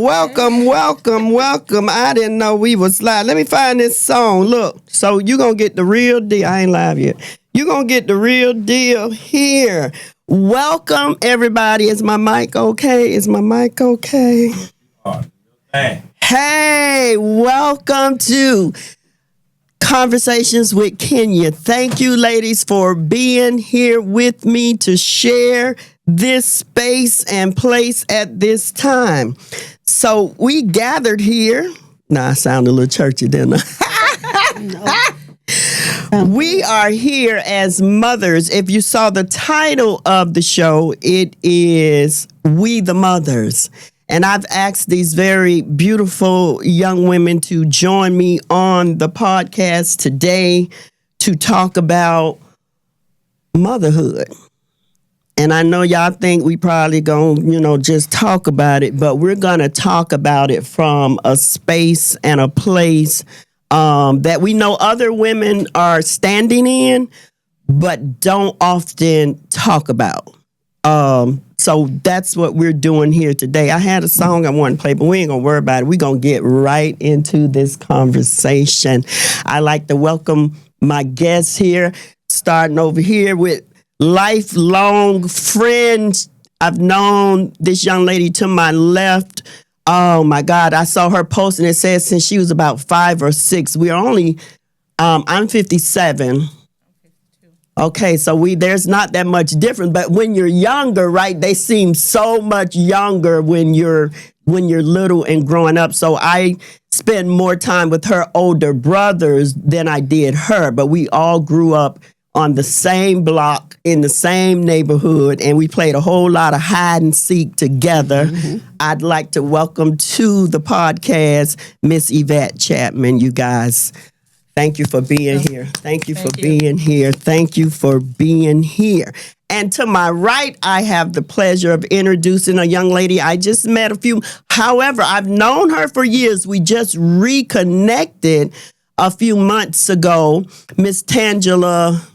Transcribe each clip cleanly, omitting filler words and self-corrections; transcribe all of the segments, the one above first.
welcome. I didn't know we was live. Let me find this song. Look, so you going to get the real deal. I ain't live yet. You going to get the real deal here. Welcome, everybody. Is my mic okay? Hey, welcome to Conversations with Kenya. Thank you, ladies, for being here with me to share this space and place at this time. So we gathered here. Nah, I sound a little churchy, didn't I? We are here as mothers. If you saw the title of the show, it is We the Mothers. And I've asked these very beautiful young women to join me on the podcast today to talk about motherhood. And I know y'all think we probably gonna, just talk about it, but we're gonna talk about it from a space and a place that we know other women are standing in, but don't often talk about. So that's what we're doing here today. I had a song I wanted to play, but we ain't gonna worry about it. We're gonna get right into this conversation. I like to welcome my guests here, starting over here with lifelong friends. I've known this young lady to my left. Oh my God, I saw her post and it says since she was about 5 or 6. We are only, I'm 57. Okay, so there's not that much difference, but when you're younger, right, they seem so much younger when you're little and growing up. So I spend more time with her older brothers than I did her, but we all grew up on the same block in the same neighborhood, and we played a whole lot of hide and seek together. Mm-hmm. I'd like to welcome to the podcast Miss Yvette Chapman, you guys. Thank you for being here. Thank you for being here. And to my right, I have the pleasure of introducing a young lady I just met However, I've known her for years. We just reconnected a few months ago. Miss Tangela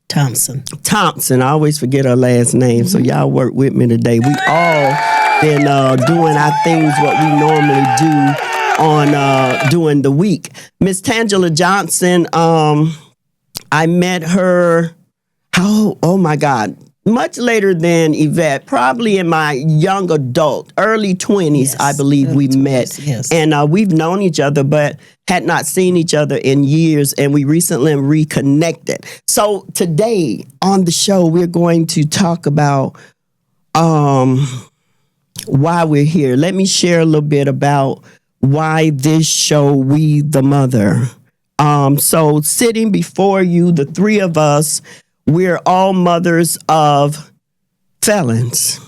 Thompson. I always forget her last name, so y'all work with me today. We all been doing our things what we normally do on during the week. Miss Tangela Johnson, I met her, oh my God, much later than Yvette, probably in my young adult, early 20s, yes, I believe we met. Yes. And we've known each other, but had not seen each other in years, and we recently reconnected. So today on the show, we're going to talk about why we're here. Let me share a little bit about why this show, We the Mother. So sitting before you, the three of us, we're all mothers of felons.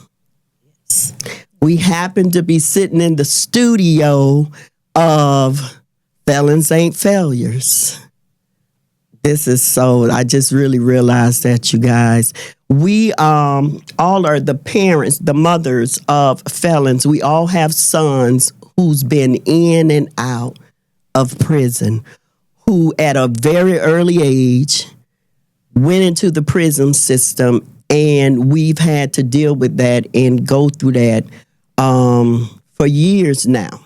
Yes. We happen to be sitting in the studio of Felons Ain't Failures. This is I just really realized that, you guys. We all are the parents, the mothers of felons. We all have sons who's been in and out of prison, who at a very early age went into the prison system, and we've had to deal with that and go through that for years now.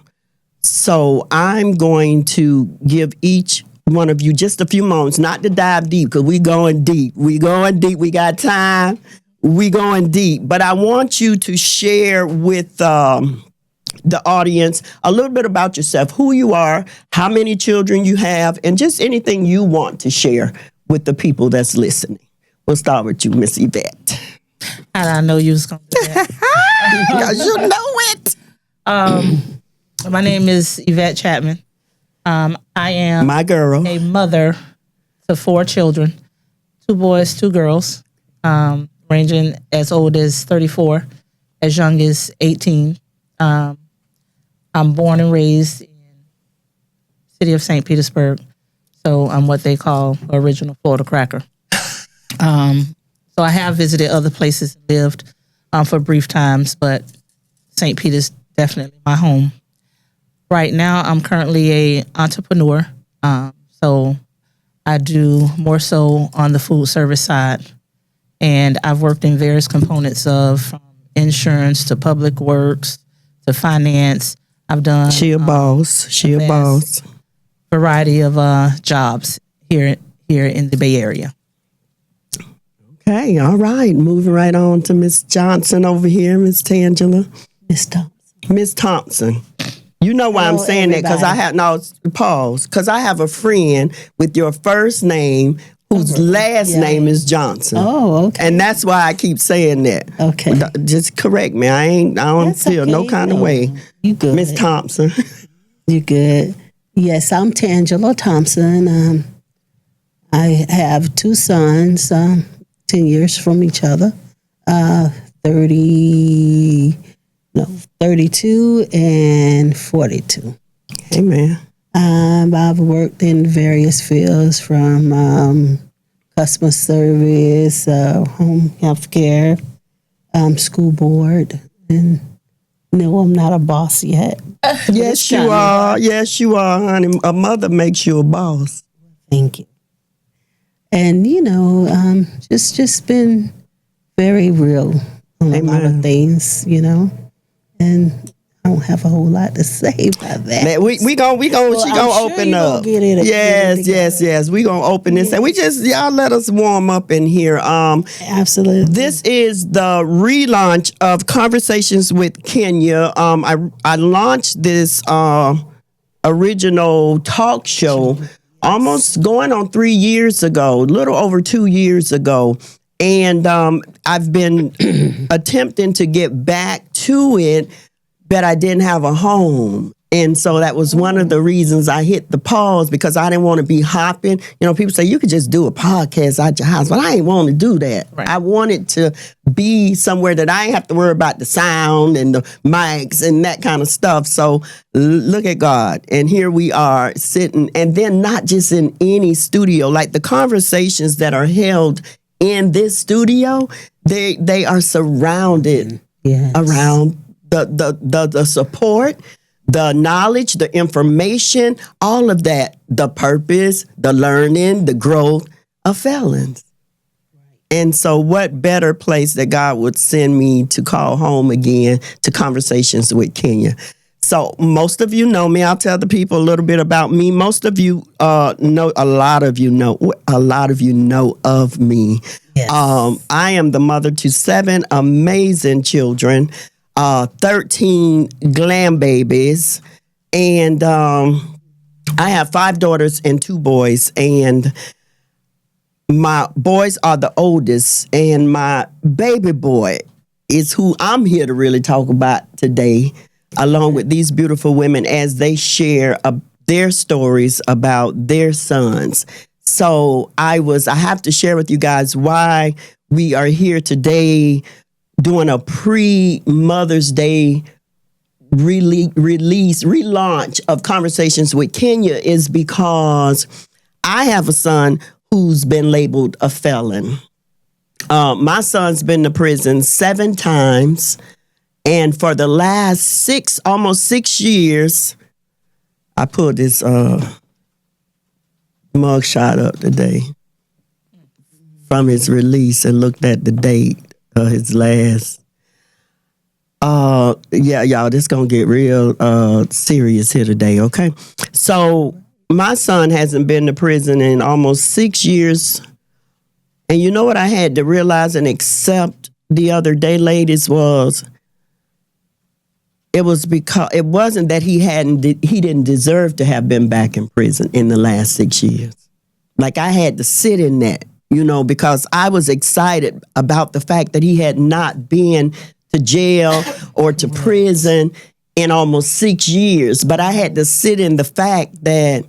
So I'm going to give each one of you just a few moments, not to dive deep, because we going deep. We got time. We going deep. But I want you to share with the audience a little bit about yourself, who you are, how many children you have, and just anything you want to share with the people that's listening. We'll start with you, Miss Yvette. And I know you was going to do that. You know it. My name is Yvette Chapman. I am my girl, a mother to 4 children, 2 boys, 2 girls, ranging as old as 34, as young as 18. I'm born and raised in the city of St. Petersburg, so I'm what they call original Florida cracker. So I have visited other places and lived for brief times, but St. Peter's definitely my home. Right now, I'm currently an entrepreneur, so I do more so on the food service side, and I've worked in various components of from insurance to public works to finance, I've done She a boss. She a boss. variety of jobs here in the Bay Area. Okay, all right. Moving right on to Miss Johnson over here, Miss Tangela. Miss Thompson. Miss Thompson. You know why I'm Hello, saying that? Because I everybody. pause. Because I have a friend with your first name whose last name is Johnson. Oh, okay. And that's why I keep saying that. Okay. Just correct me. I don't That's feel no okay. kind of way. You good. Miss Thompson. You good. Yes, I'm Tangela Thompson. I have two sons, 10 years from each other. 32 and 42. Amen. I've worked in various fields from customer service, home health care, school board, and no, I'm not a boss yet. Yes, you are. Yes, you are, honey. A mother makes you a boss. Thank you. And just been very real on a lot of things, and I don't have a whole lot to say about that. Man, she gonna sure open you up. gonna get it Yes. We gonna open this, and we just y'all let us warm up in here. Absolutely. This is the relaunch of Conversations with Kenya. I launched this original talk show almost going on 3 years ago, a little over 2 years ago. And I've been attempting to get back to it, but I didn't have a home. And so that was one of the reasons I hit the pause, because I didn't want to be hopping. People say you could just do a podcast at your house, but I ain't want to do that. Right. I wanted to be somewhere that I ain't have to worry about the sound and the mics and that kind of stuff. So look at God. And here we are sitting, and then not just in any studio, like the conversations that are held in this studio, they are surrounded around the support, the knowledge, the information, all of that, the purpose, the learning, the growth of felons. And so what better place that God would send me to call home again to Conversations with Kenya. So most of you know me. I'll tell the people a little bit about me. Most of you know, a lot of you know of me. Yes. I am the mother to 7 amazing children, 13 glam babies, and I have 5 daughters and 2 boys, and my boys are the oldest, and my baby boy is who I'm here to really talk about today, along with these beautiful women as they share their stories about their sons. So I have to share with you guys why we are here today doing a pre-Mother's Day relaunch of Conversations with Kenya is because I have a son who's been labeled a felon. My son's been to prison 7 times. And for the last almost 6 years, I pulled this mugshot up today from his release and looked at the date of his last. Y'all, this gonna get real serious here today, okay? So my son hasn't been to prison in almost 6 years. And you know what I had to realize and accept the other day, ladies, it was because it wasn't that he didn't deserve to have been back in prison in the last 6 years. Like I had to sit in that, because I was excited about the fact that he had not been to jail or to prison in almost 6 years. But I had to sit in the fact that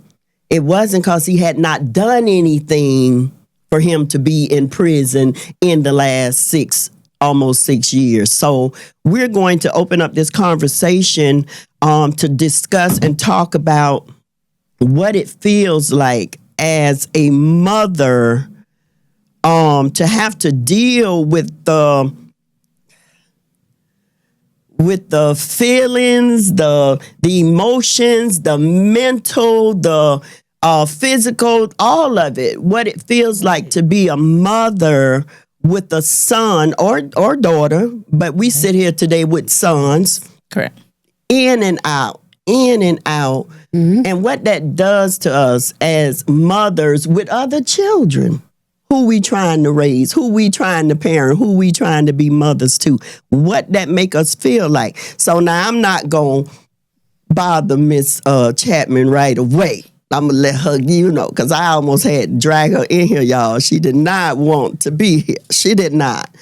it wasn't because he had not done anything for him to be in prison in the last almost 6 years. So we're going to open up this conversation to discuss and talk about what it feels like as a mother to have to deal with the feelings, the emotions, the mental, the physical, all of it, what it feels like to be a mother with a son or daughter, but we sit here today with sons. Correct. In and out. in and out, and what that does to us as mothers with other children. Who we trying to raise, who we trying to parent, who we trying to be mothers to, what that make us feel like. So now I'm not going to bother Miss Chapman right away. I'm going to let her, because I almost had to drag her in here, y'all. She did not want to be here. She did not.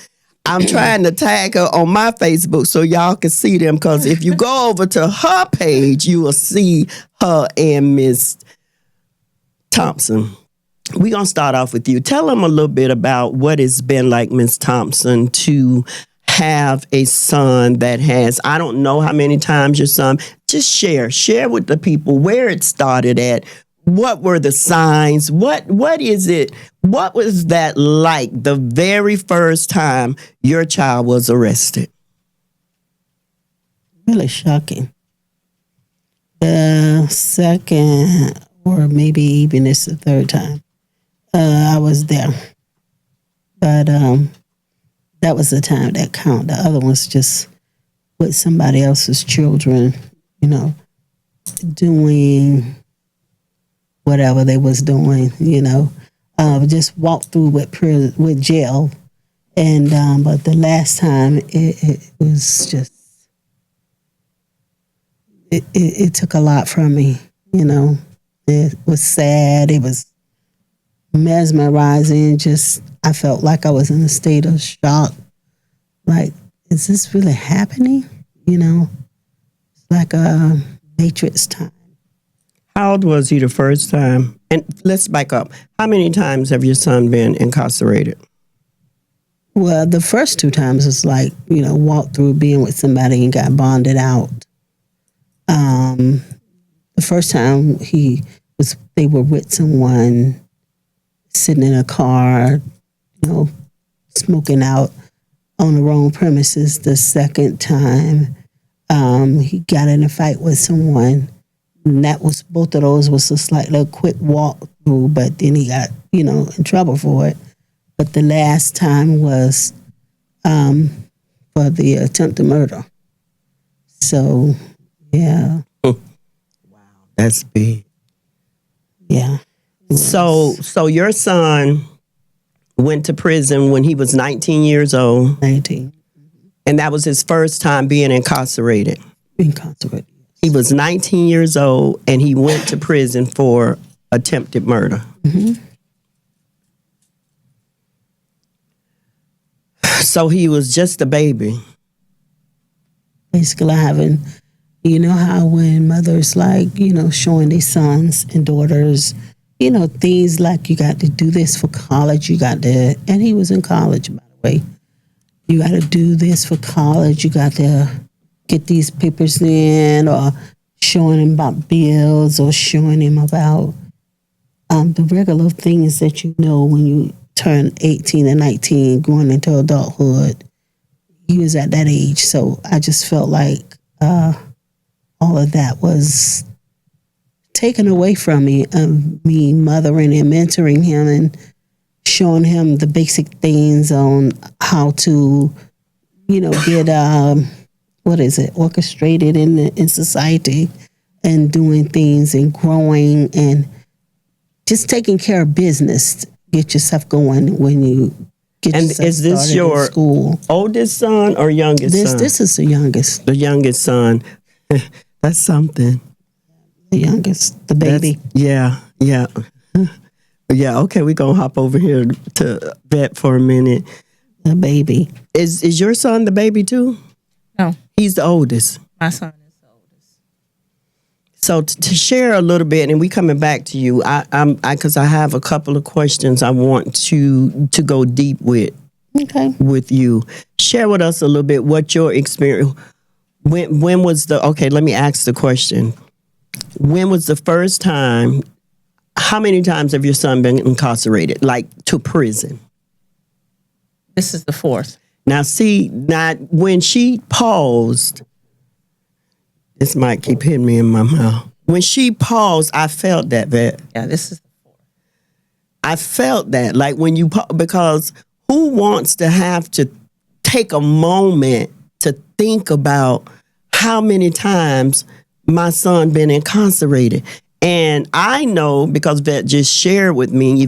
I'm trying to tag her on my Facebook so y'all can see them, because if you go over to her page, you will see her and Miss Thompson. We're going to start off with you. Tell them a little bit about what it's been like, Miss Thompson, to have a son that has, I don't know how many times your son, just share with the people where it started at. What were the signs? What is it? What was that like the very first time your child was arrested? Really shocking. The second, or maybe even it's the third time, I was there. But that was the time that counted. The other one's just with somebody else's children, doing whatever they was doing, just walked through with jail. And but the last time it was just, it took a lot from me, It was sad. It was mesmerizing. Just, I felt like I was in a state of shock. Like, is this really happening? It's like a Matrix time. How old was he the first time? And let's back up. How many times have your son been incarcerated? Well, the first two times was like, walked through being with somebody and got bonded out. The first time they were with someone, sitting in a car, smoking out on the wrong premises. The second time, he got in a fight with someone, and both of those was just like a quick walk through, but then he got, in trouble for it. But the last time was for the attempted murder. So, yeah. Wow, that's big. Yeah. So your son went to prison when he was 19 years old. 19. And that was his first time being incarcerated. Incarcerated. He was 19 years old and he went to prison for attempted murder. Mm-hmm. So he was just a baby. Basically having, how when mothers showing their sons and daughters, things like you got to do this for college, and he was in college, by the way. You got to do this for college, you got to get these papers in, or showing him about bills, or showing him about the regular things that when you turn 18 and 19, going into adulthood. He was at that age, so I just felt like all of that was taken away from me, me mothering and mentoring him and showing him the basic things on how to, get orchestrated in society, and doing things and growing and just taking care of business. Get yourself going when you get and yourself is this started your in school. Oldest son or youngest son? This is the youngest. The youngest son. That's something. The youngest, the baby. Yeah. Yeah, okay, we're going to hop over here to vet for a minute. The baby. Is your son the baby too? No, He's the oldest. my son is the oldest. So to share a little bit, and we coming back to you, because I have a couple of questions I want to go deep with. Okay. With you. Share with us a little bit what your experience, when was let me ask the question. When was the first time, how many times have your son been incarcerated, like to prison? This is the fourth. Now see, when she paused, this might keep hitting me in my mouth. When she paused, I felt that. Yeah, this is the fourth. I felt that, like when you, because who wants to have to take a moment to think about how many times my son been incarcerated. And I know because Yvette just shared with me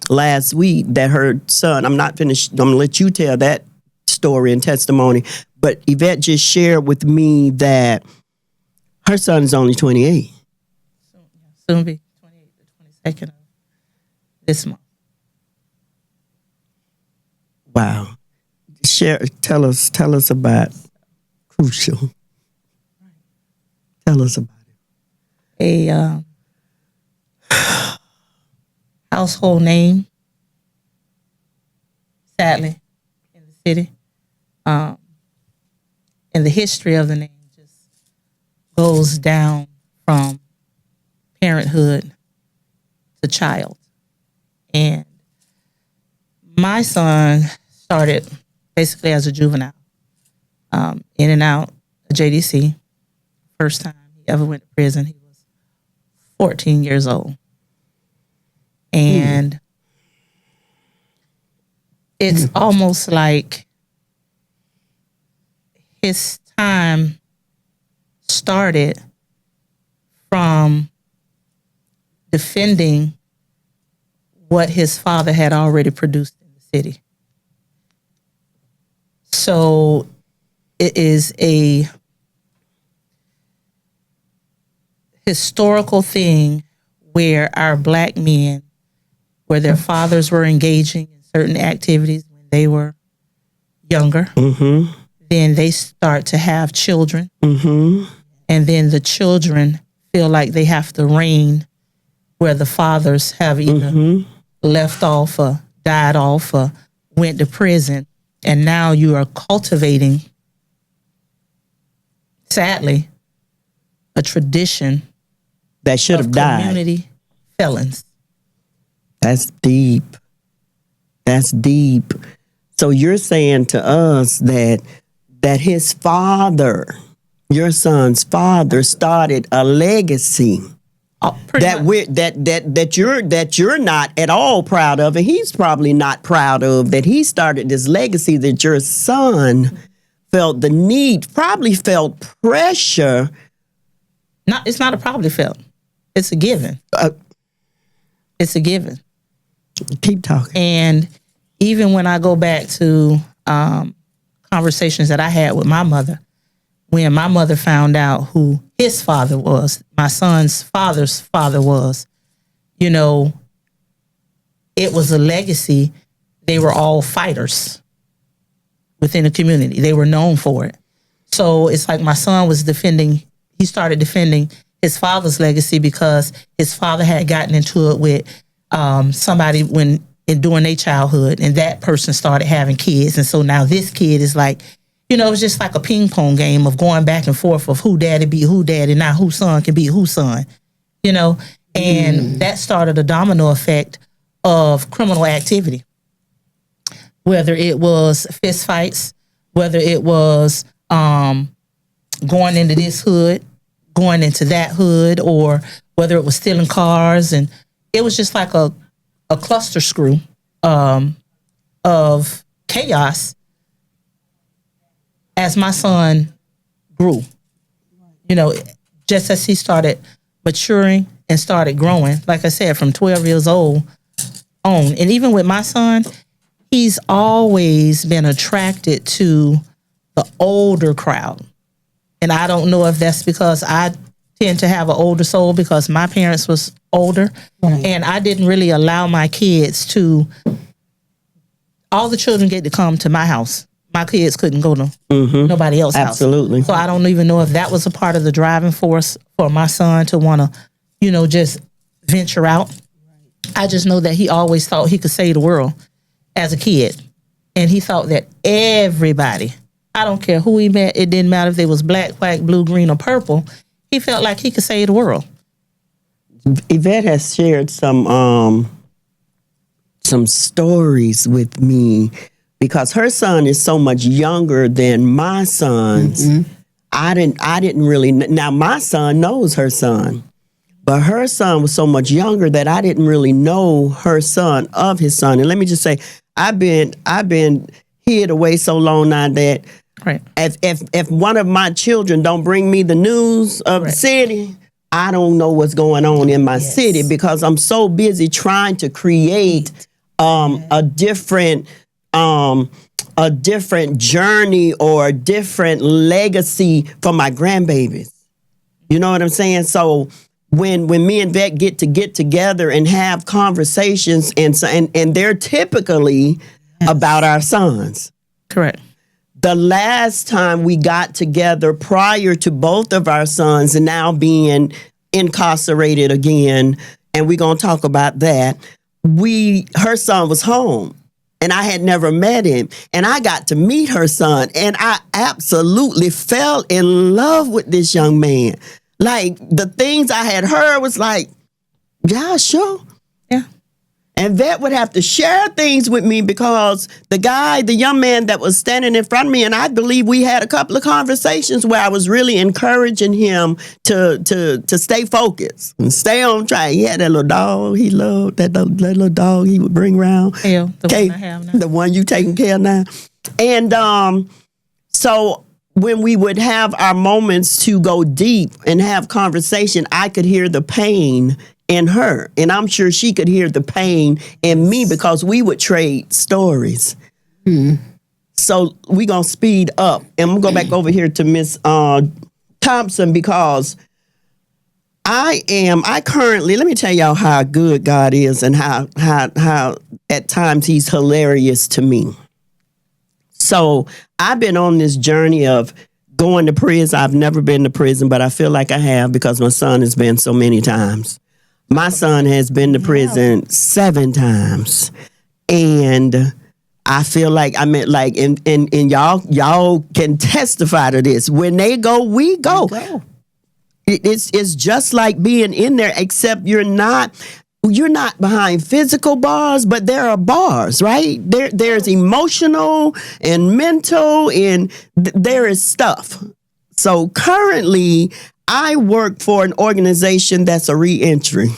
last week that her son, I'm not finished, I'm going to let you tell that story and testimony, but Yvette just shared with me that her son is only 28. Soon be 28 to 22nd of this month. Wow. Tell us about Crucial. Tell us about it. A household name, sadly, in the city. And the history of the name just goes down from parenthood to child. And my son started basically as a juvenile, in and out of JDC. First time he ever went to prison, he was 14 years old. And it's almost like his time started from defending what his father had already produced in the city. So it is a historical thing where our black men, where their fathers were engaging in certain activities when they were younger, then they start to have children. And then the children feel like they have to reign where the fathers have either left off or died off or went to prison. And now you are cultivating, sadly, a tradition that should have died. Community felons. That's deep. That's deep. So you're saying to us that his father, your son's father, started a legacy that you're not at all proud of, and he's probably not proud of, that he started this legacy that your son felt the need, probably felt pressure. It's not a probably felt. It's a given. It's a given. Keep talking. And even when I go back to conversations that I had with my mother, when my mother found out who his father was, my son's father's father was, it was a legacy. They were all fighters within the community. They were known for it. So it's like my son was he started defending his father's legacy because his father had gotten into it with somebody during their childhood, and that person started having kids. And so now this kid is like, it's just like a ping pong game of going back and forth of who daddy be who daddy, now whose son can be whose son, and that started a domino effect of criminal activity. Whether it was fist fights, whether it was going into this hood, going into that hood, or whether it was stealing cars. And it was just like a cluster screw of chaos as my son grew. Just as he started maturing and started growing, like I said, from 12 years old on. And even with my son, he's always been attracted to the older crowd. And I don't know if that's because I tend to have an older soul because my parents was older. Right. And I didn't really allow my kids all the children get to come to my house. My kids couldn't go to nobody else's house. Absolutely. So I don't even know if that was a part of the driving force for my son to want to, just venture out. I just know that he always thought he could save the world as a kid. And he thought that everybody, I don't care who he met, it didn't matter if they was black, white, blue, green, or purple, he felt like he could save the world. Yvette has shared some stories with me because her son is so much younger than my son's. I didn't really. Now my son knows her son, but her son was so much younger that I didn't really know her son of his son. And let me just say, I've been hid away so long now that Right. If one of my children don't bring me the news of the city, I don't know what's going on in my city because I'm so busy trying to create a different journey or a different legacy for my grandbabies. You know what I'm saying? So when me and Vet get together and have conversations and they're typically about our sons. Correct. The last time we got together prior to both of our sons and now being incarcerated again, and we're going to talk about that, her son was home. And I had never met him. And I got to meet her son. And I absolutely fell in love with this young man. Like, the things I had heard was like, yeah, sure. Yeah. And Vet would have to share things with me because the young man that was standing in front of me, and I believe we had a couple of conversations where I was really encouraging him to stay focused and stay on track. He had that little dog he loved, that little dog he would bring around. Kale, the one I have now. The one you taking care of now. And so when we would have our moments to go deep and have conversation, I could hear the pain in her. And I'm sure she could hear the pain in me because we would trade stories. So we're going to speed up. And I'm going to go back over here to Miss Thompson because I currently, let me tell y'all how good God is and how at times he's hilarious to me. So I've been on this journey of going to prison. I've never been to prison, but I feel like I have because my son has been so many times. My son has been to prison 7 times. And I feel like and y'all can testify to this. When they go, we go. It's just like being in there, except you're not behind physical bars, but there are bars, right? There's emotional and mental, and there is stuff. So currently, I work for an organization that's a reentry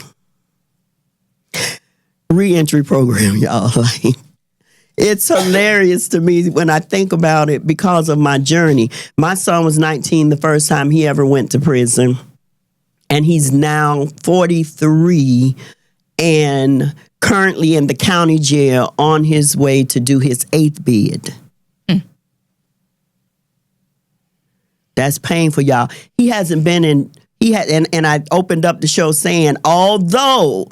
program, y'all. Like, it's hilarious to me when I think about it because of my journey. My son was 19 the first time he ever went to prison, and he's now 43 and currently in the county jail on his way to do his 8th bid. That's painful, y'all. He hasn't been and I opened up the show saying, although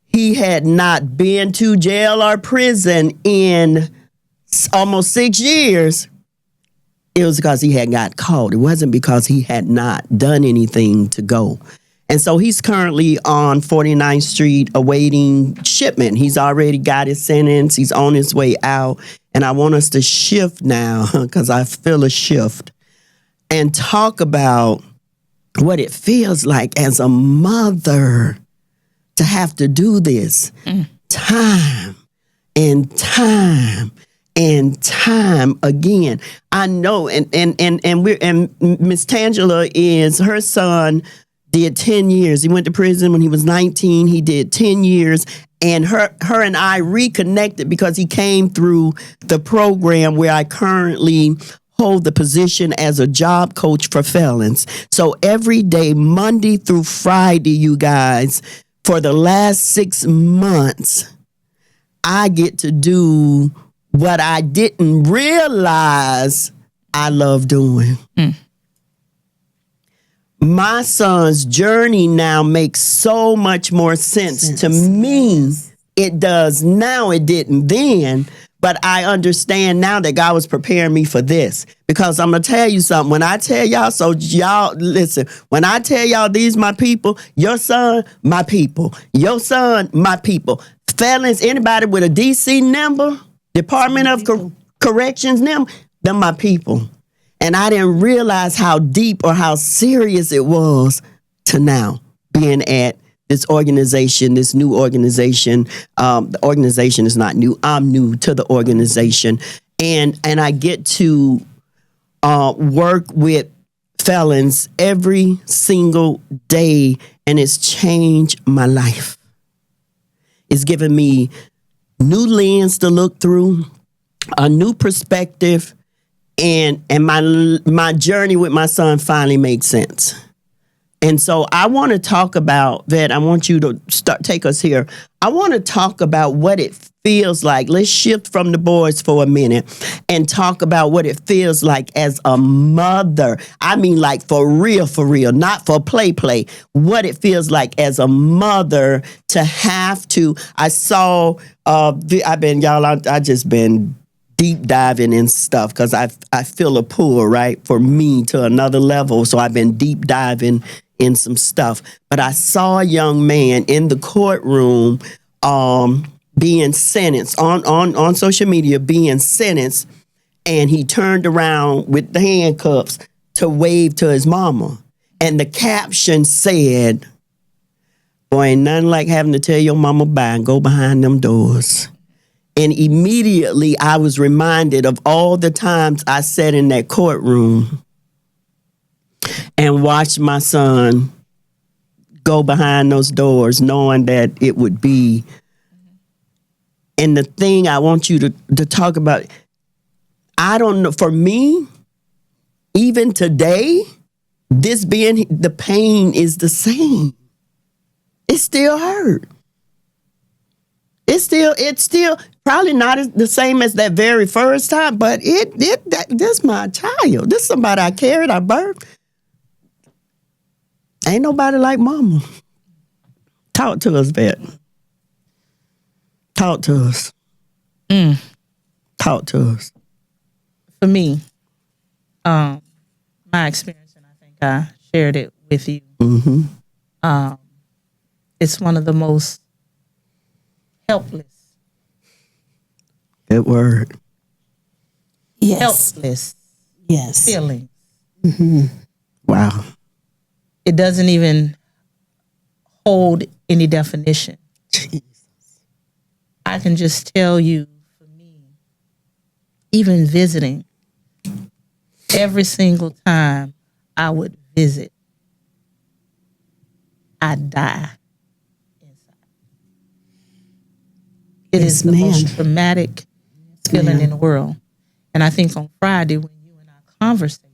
he had not been to jail or prison in almost 6 years, it was because he had got caught. It wasn't because he had not done anything to go. And so he's currently on 49th Street awaiting shipment. He's already got his sentence. He's on his way out. And I want us to shift now, because I feel a shift, and talk about what it feels like as a mother to have to do this time and time and time again. I know, and Miss Tangela is her son did 10 years. He went to prison when he was 19. He did 10 years. And her and I reconnected because he came through the program where I currently hold the position as a job coach for felons. So every day, Monday through Friday, you guys, for the last 6 months, I get to do what I didn't realize I love doing. My son's journey now makes so much more sense to me. It does now. It didn't then. But I understand now that God was preparing me for this. Because I'm going to tell you something. When I tell y'all, so y'all, listen. When I tell y'all these my people, your son, my people. Your son, my people. Felons, anybody with a DC number, Department of Corrections number, they're my people. And I didn't realize how deep or how serious it was to now being at this organization, this new organization. The organization is not new. I'm new to the organization. And I get to work with felons every single day, and it's changed my life. It's given me new lens to look through, a new perspective, and my journey with my son finally makes sense. And so I want to talk about that. I want you to take us here. I want to talk about what it feels like. Let's shift from the boys for a minute and talk about what it feels like as a mother. I mean, like for real, not for play. What it feels like as a mother to have to. I saw. I just been deep diving in stuff because I feel a pull, right, for me to another level. So I've been deep diving in some stuff. But I saw a young man in the courtroom being sentenced on social media, being sentenced, and he turned around with the handcuffs to wave to his mama. And the caption said, "Boy, ain't nothing like having to tell your mama bye and go behind them doors." And immediately I was reminded of all the times I sat in that courtroom and watched my son go behind those doors knowing that it would be. And the thing I want you to talk about, I don't know, for me, even today, this being, the pain is the same. It still hurt. It's still probably not the same as that very first time, but this my child. This somebody I carried, I birthed. Ain't nobody like mama. Talk to us, Bet. Talk to us. Talk to us. For me, my experience, and I think I shared it with you. Mm-hmm. It's one of the most helpless. Good word. Yes. Helpless. Yes. Feeling. Mm-hmm. Wow. It doesn't even hold any definition. Jesus. I can just tell you, for me, even visiting, every single time I would visit, I'd die inside. It Yes, is the ma'am. most traumatic feeling in the world. And I think on Friday when you and I conversated,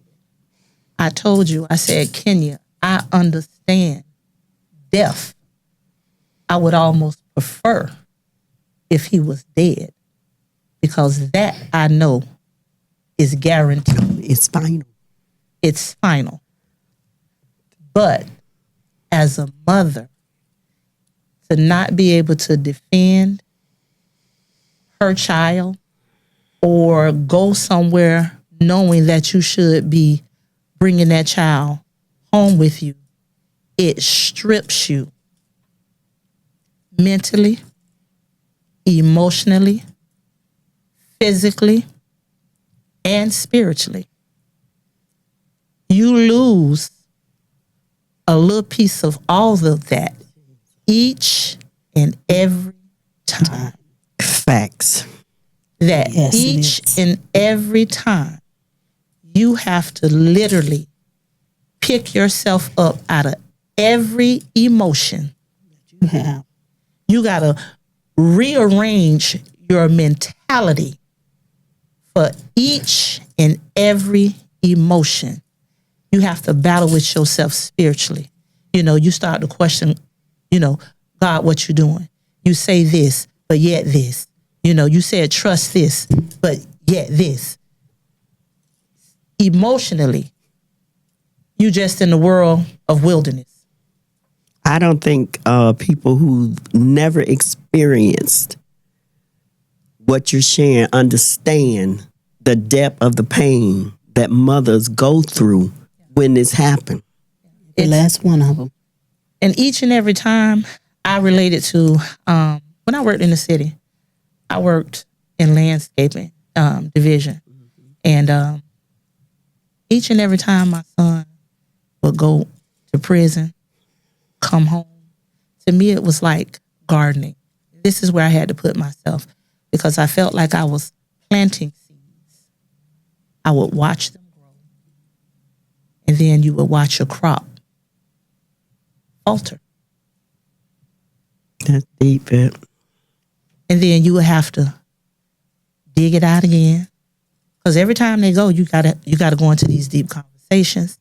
I told you, I said, Kenya, I understand death. I would almost prefer if he was dead, because that I know is guaranteed. It's final. It's final. But as a mother, to not be able to defend her child or go somewhere knowing that you should be bringing that child home with you, it strips you mentally, emotionally, physically, and spiritually. You lose a little piece of all of that each and every time. Facts. That Yes, it each is. and every time you have to literally pick yourself up out of every emotion. You have. You got to rearrange your mentality for each and every emotion. You have to battle with yourself spiritually. You know, you start to question, God, what you doing? You say this, but yet this. You said trust this, but yet this. Emotionally, you just in the world of wilderness. I don't think people who never experienced what you're sharing understand the depth of the pain that mothers go through when this happens. The last one of them. And each and every time I related to, when I worked in the city, I worked in landscaping division. And each and every time my son would go to prison, come home, to me it was like gardening. This is where I had to put myself, because I felt like I was planting seeds. I would watch them grow. And then you would watch your crop falter. That's deep, it. And then you would have to dig it out again, Because every time they go, you gotta go into these deep conversations.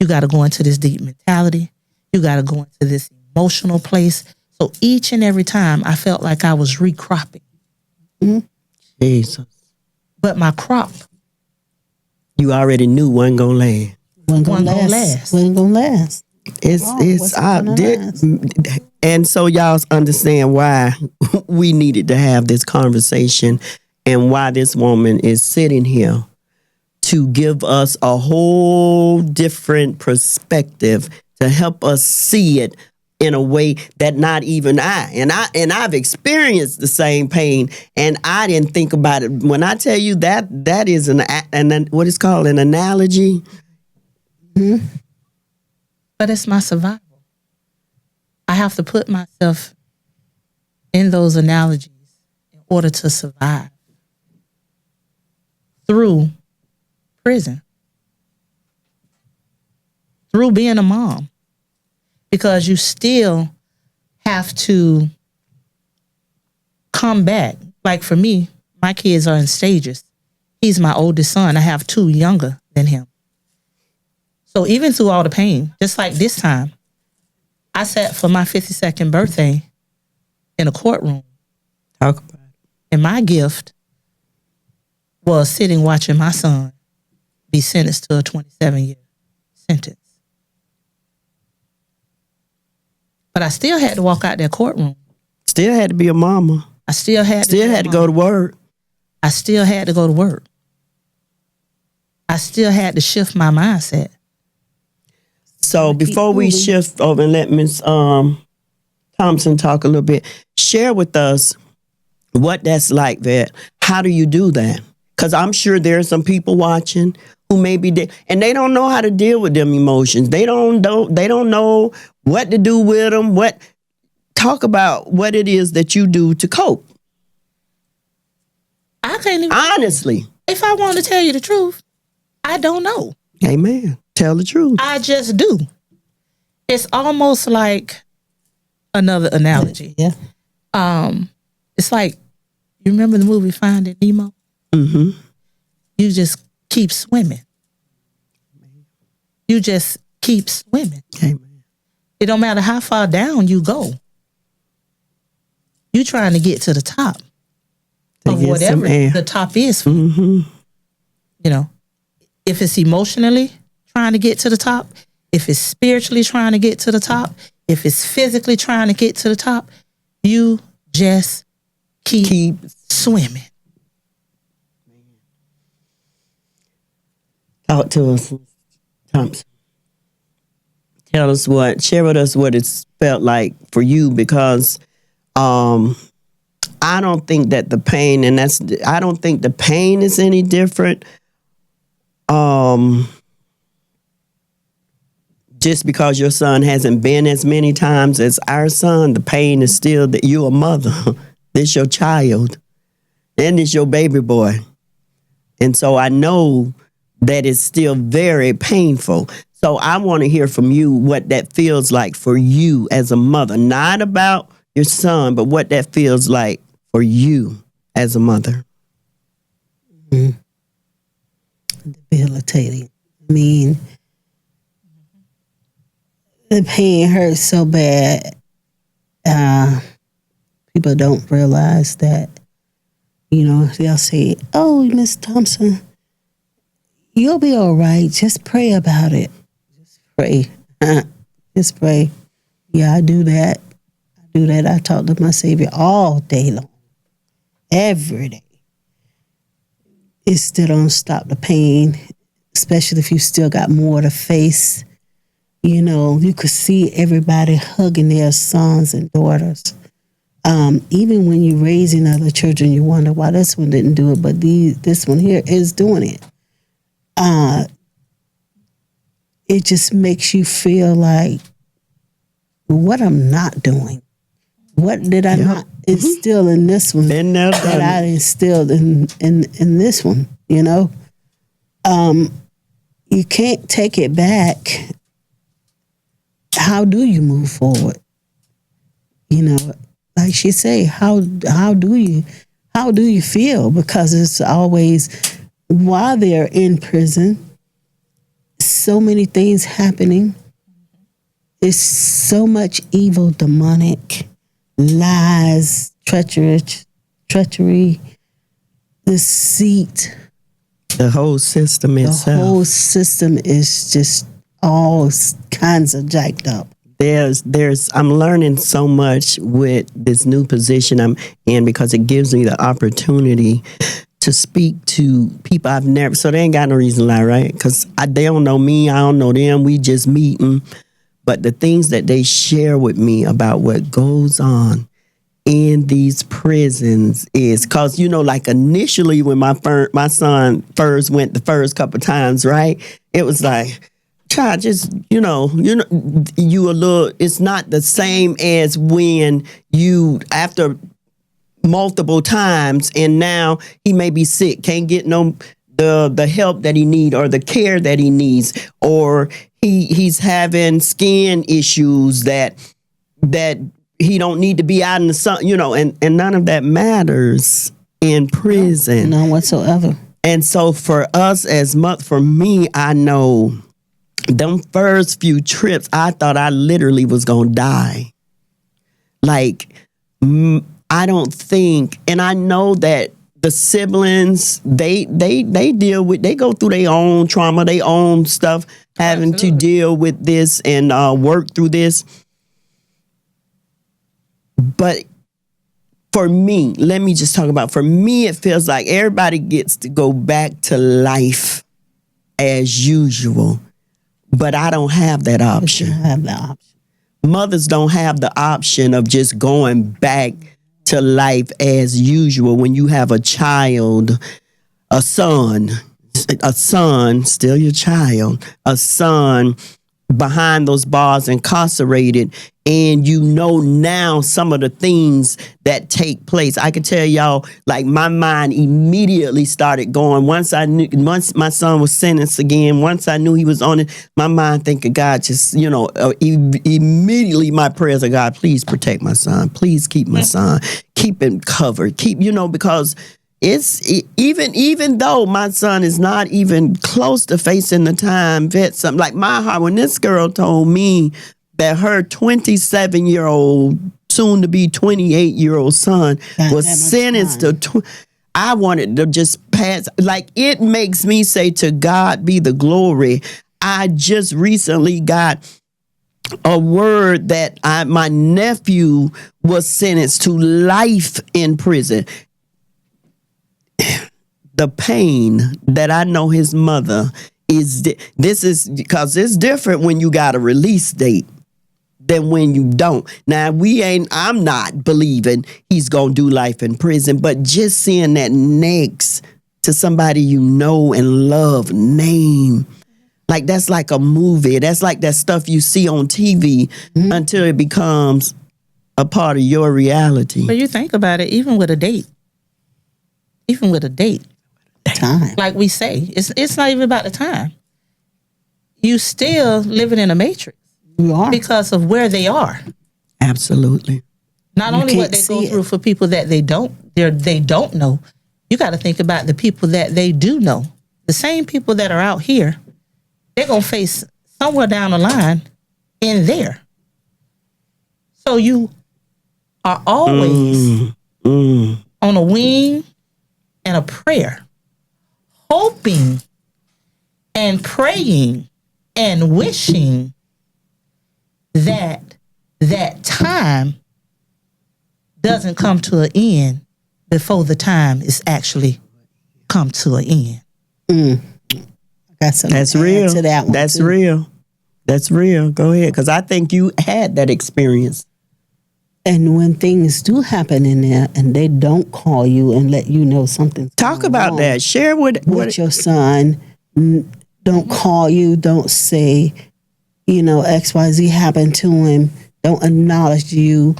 You gotta go into this deep mentality. You gotta go into this emotional place. So each and every time, I felt like I was recropping. Jesus. But my crop You already knew wasn't gonna land. Wasn't gonna last. Wasn't gonna last. It's out there. And so y'all understand why we needed to have this conversation and why this woman is sitting here to give us a whole different perspective to help us see it in a way that not even I've experienced the same pain, and I didn't think about it. When I tell you that is an what is called an analogy. Mm-hmm. But it's my survival. I have to put myself in those analogies in order to survive through prison, through being a mom, because you still have to come back. Like for me, my kids are in stages. He's my oldest son. I have 2 younger than him. So even through all the pain, just like this time, I sat for my 52nd birthday in a courtroom. Talk about it. And my gift was sitting watching my son be sentenced to a 27-year sentence. But I still had to walk out that courtroom. Still had to be a mama. I still had to go to work. I still had to go to work. I still had to shift my mindset. So before we shift over and let Ms. Thompson talk a little bit, share with us what that's like. That how do you do that? Because I'm sure there are some people watching who may be and they don't know how to deal with them emotions. They don't know what to do with them. Talk about what it is that you do to cope. I can't even. Honestly, if I want to tell you the truth, I don't know. Amen. Tell the truth. I just do. It's almost like another analogy. Yeah. It's like, you remember the movie Finding Nemo? Mm-hmm. You just keep swimming. You just keep swimming. Amen. It don't matter how far down you go. You trying to get to the top of whatever the top is for you. Mm-hmm. You know, if it's emotionally trying to get to the top, if it's spiritually trying to get to the top, if it's physically trying to get to the top, you just keep swimming. Talk to us, Thompson. Share with us what it's felt like for you, because I don't think that the pain, I don't think the pain is any different. Just because your son hasn't been as many times as our son, the pain is still that you're a mother. This your child. And it's your baby boy. And so I know that it's still very painful. So I want to hear from you what that feels like for you as a mother. Not about your son, but what that feels like for you as a mother. Mm-hmm. Debilitating. I mean, the pain hurts so bad. People don't realize that, they'll say, "Oh, Miss Thompson, you'll be all right. Just pray about it. Just pray. Just pray." Yeah, I do that. I talk to my Savior all day long. Every day. It still don't stop the pain, especially if you still got more to face. You could see everybody hugging their sons and daughters. Even when you're raising other children, you wonder why this one didn't do it, but this one here is doing it. It just makes you feel like, what I'm not doing. What did I not instill in this one that I instilled in this one, You can't take it back. How do you move forward? Like she say, how do you feel? Because it's always while they're in prison, so many things happening. There's so much evil, demonic, lies, treachery, deceit. The whole system The itself. whole system is just all kinds of jacked up. I'm learning so much with this new position I'm in because it gives me the opportunity to speak to people I've never, so they ain't got no reason to lie, right? Because they don't know me, I don't know them, we just meeting. But the things that they share with me about what goes on in these prisons is, because, like initially when my son first went the first couple times, right? It was like, child, just, you a little, it's not the same as when you, after multiple times, and now he may be sick, can't get the help that he need or the care that he needs, or he's having skin issues that he don't need to be out in the sun, and none of that matters in prison. None whatsoever. And so for us for me, I know them first few trips, I thought I literally was going to die. Like, I don't think, and I know that the siblings, they deal with, they go through their own trauma, their own stuff, having to deal with this and work through this. But for me, let me just talk about, for me, it feels like everybody gets to go back to life as usual. But I don't have that option. You don't have that option. Mothers don't have the option of just going back to life as usual when you have a child, a son, still your child, a son behind those bars incarcerated, and now some of the things that take place. I could tell y'all, like, my mind immediately started going once my son was sentenced again, once I knew he was on it, my mind thinking, God, just, immediately my prayers are, God, please protect my son, please keep my son, keep him covered, because even though my son is not even close to facing the time, something like my heart, when this girl told me that her 27-year-old, soon to be 28-year-old son was sentenced to, I wanted to just pass. Like, it makes me say, to God be the glory. I just recently got a word that my nephew was sentenced to life in prison. The pain that I know his mother is, this is because it's different when you got a release date than when you don't. Now, I'm not believing he's going to do life in prison, but just seeing that next to somebody you know and love name, like, that's like a movie. That's like that stuff you see on TV until it becomes a part of your reality. But you think about it, even with a date, Time. like we say, it's not even about the time. You still living in a matrix. You are. Because of where they are. Absolutely. Not only what they go through for people that they don't know. You got to think about the people that they do know. The same people that are out here, they're going to face somewhere down the line in there. So you are always on a wing and a prayer, hoping and praying and wishing that time doesn't come to an end before the time is actually come to an end. That's real. To that one That's too. real. That's real. Go ahead, because I think you had that experience. And when things do happen in there and they don't call you and let you know something's Talk going about on that. Share what your son, don't call you, don't say, XYZ happened to him, don't acknowledge you,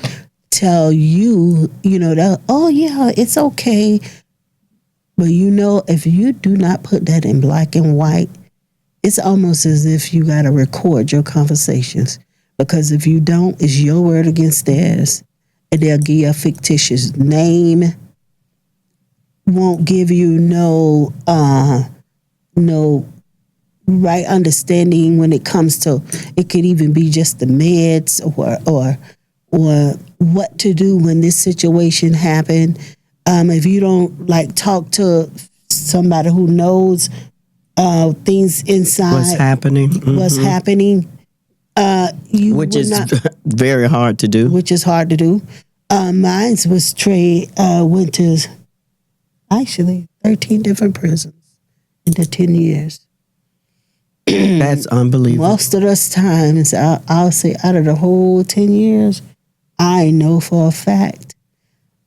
tell you, that, oh yeah, it's okay. But if you do not put that in black and white, it's almost as if you got to record your conversations. Because if you don't, it's your word against theirs. And they'll give you a fictitious name, won't give you no right understanding when it comes to, it could even be just the meds or what to do when this situation happened. If you don't like talk to somebody who knows things inside What's happening? what's happening, you Which would is not, very hard to do. which is hard to do. Mine was went to actually 13 different prisons in the 10 years. That's unbelievable. Most of those times, I'll say out of the whole 10 years, I know for a fact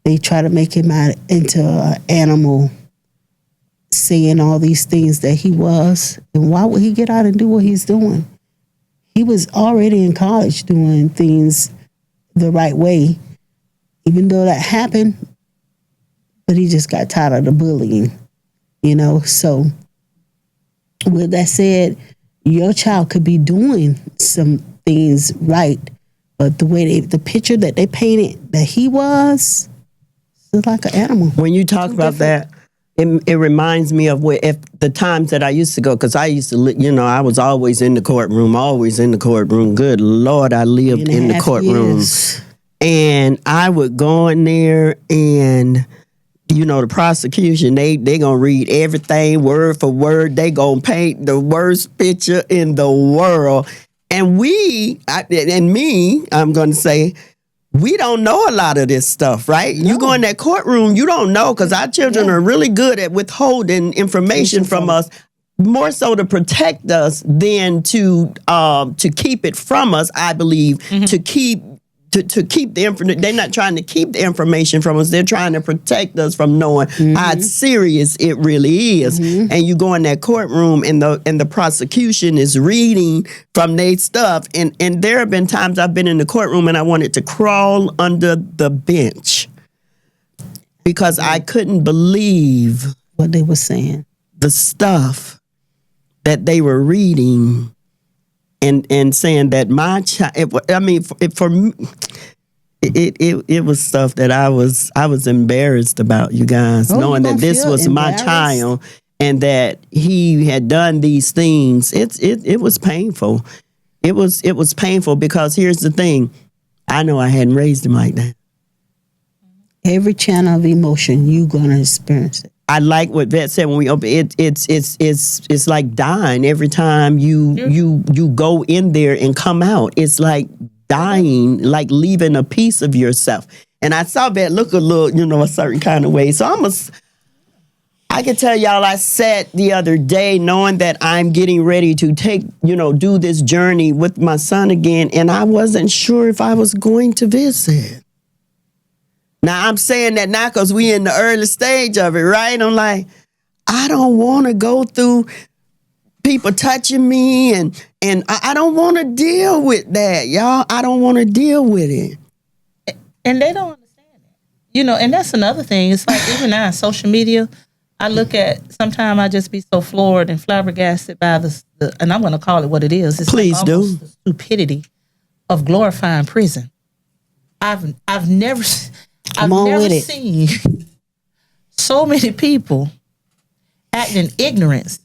they try to make him out into an animal, saying all these things that he was. And why would he get out and do what he's doing? He was already in college doing things the right way, even though that happened, but he just got tired of the bullying, So with that said, your child could be doing some things right, but the picture that they painted that he was like an animal. When you talk about that, it reminds me of if the times that I used to go, because I used to, I was always in the courtroom. Good Lord, I lived in the courtroom. Years. And I would go in there and, the prosecution, they going to read everything word for word. They going to paint the worst picture in the world. And I'm going to say, we don't know a lot of this stuff, right? No. You go in that courtroom, you don't know, because our children are really good at withholding information from us, more so to protect us than to keep it from us, I believe, to keep the information. They're not trying to keep the information from us. They're trying to protect us from knowing how serious it really is. And you go in that courtroom and the prosecution is reading from their stuff. And there have been times I've been in the courtroom and I wanted to crawl under the bench because I couldn't believe what they were saying. The stuff that they were reading. And saying that my child, for me, it was stuff that I was embarrassed about, you guys, knowing that this was my child and that he had done these things. It was painful. It was painful because here's the thing, I know I hadn't raised him like that. Every channel of emotion, you're gonna experience it. I like what Vet said when we open it. It's like dying every time you go in there and come out. It's like dying, like leaving a piece of yourself. And I saw Vet look a little, a certain kind of way. So I can tell y'all, I sat the other day knowing that I'm getting ready to do this journey with my son again, and I wasn't sure if I was going to visit. Now, I'm saying that now because we in the early stage of it, right? I'm like, I don't want to go through people touching me, and I don't want to deal with that, y'all. I don't want to deal with it. And they don't understand it. And that's another thing. It's like even now, social media, I look at, sometimes I just be so floored and flabbergasted by the and I'm going to call it what it is. It's Please like almost the stupidity of glorifying prison. I've never seen so many people act in ignorance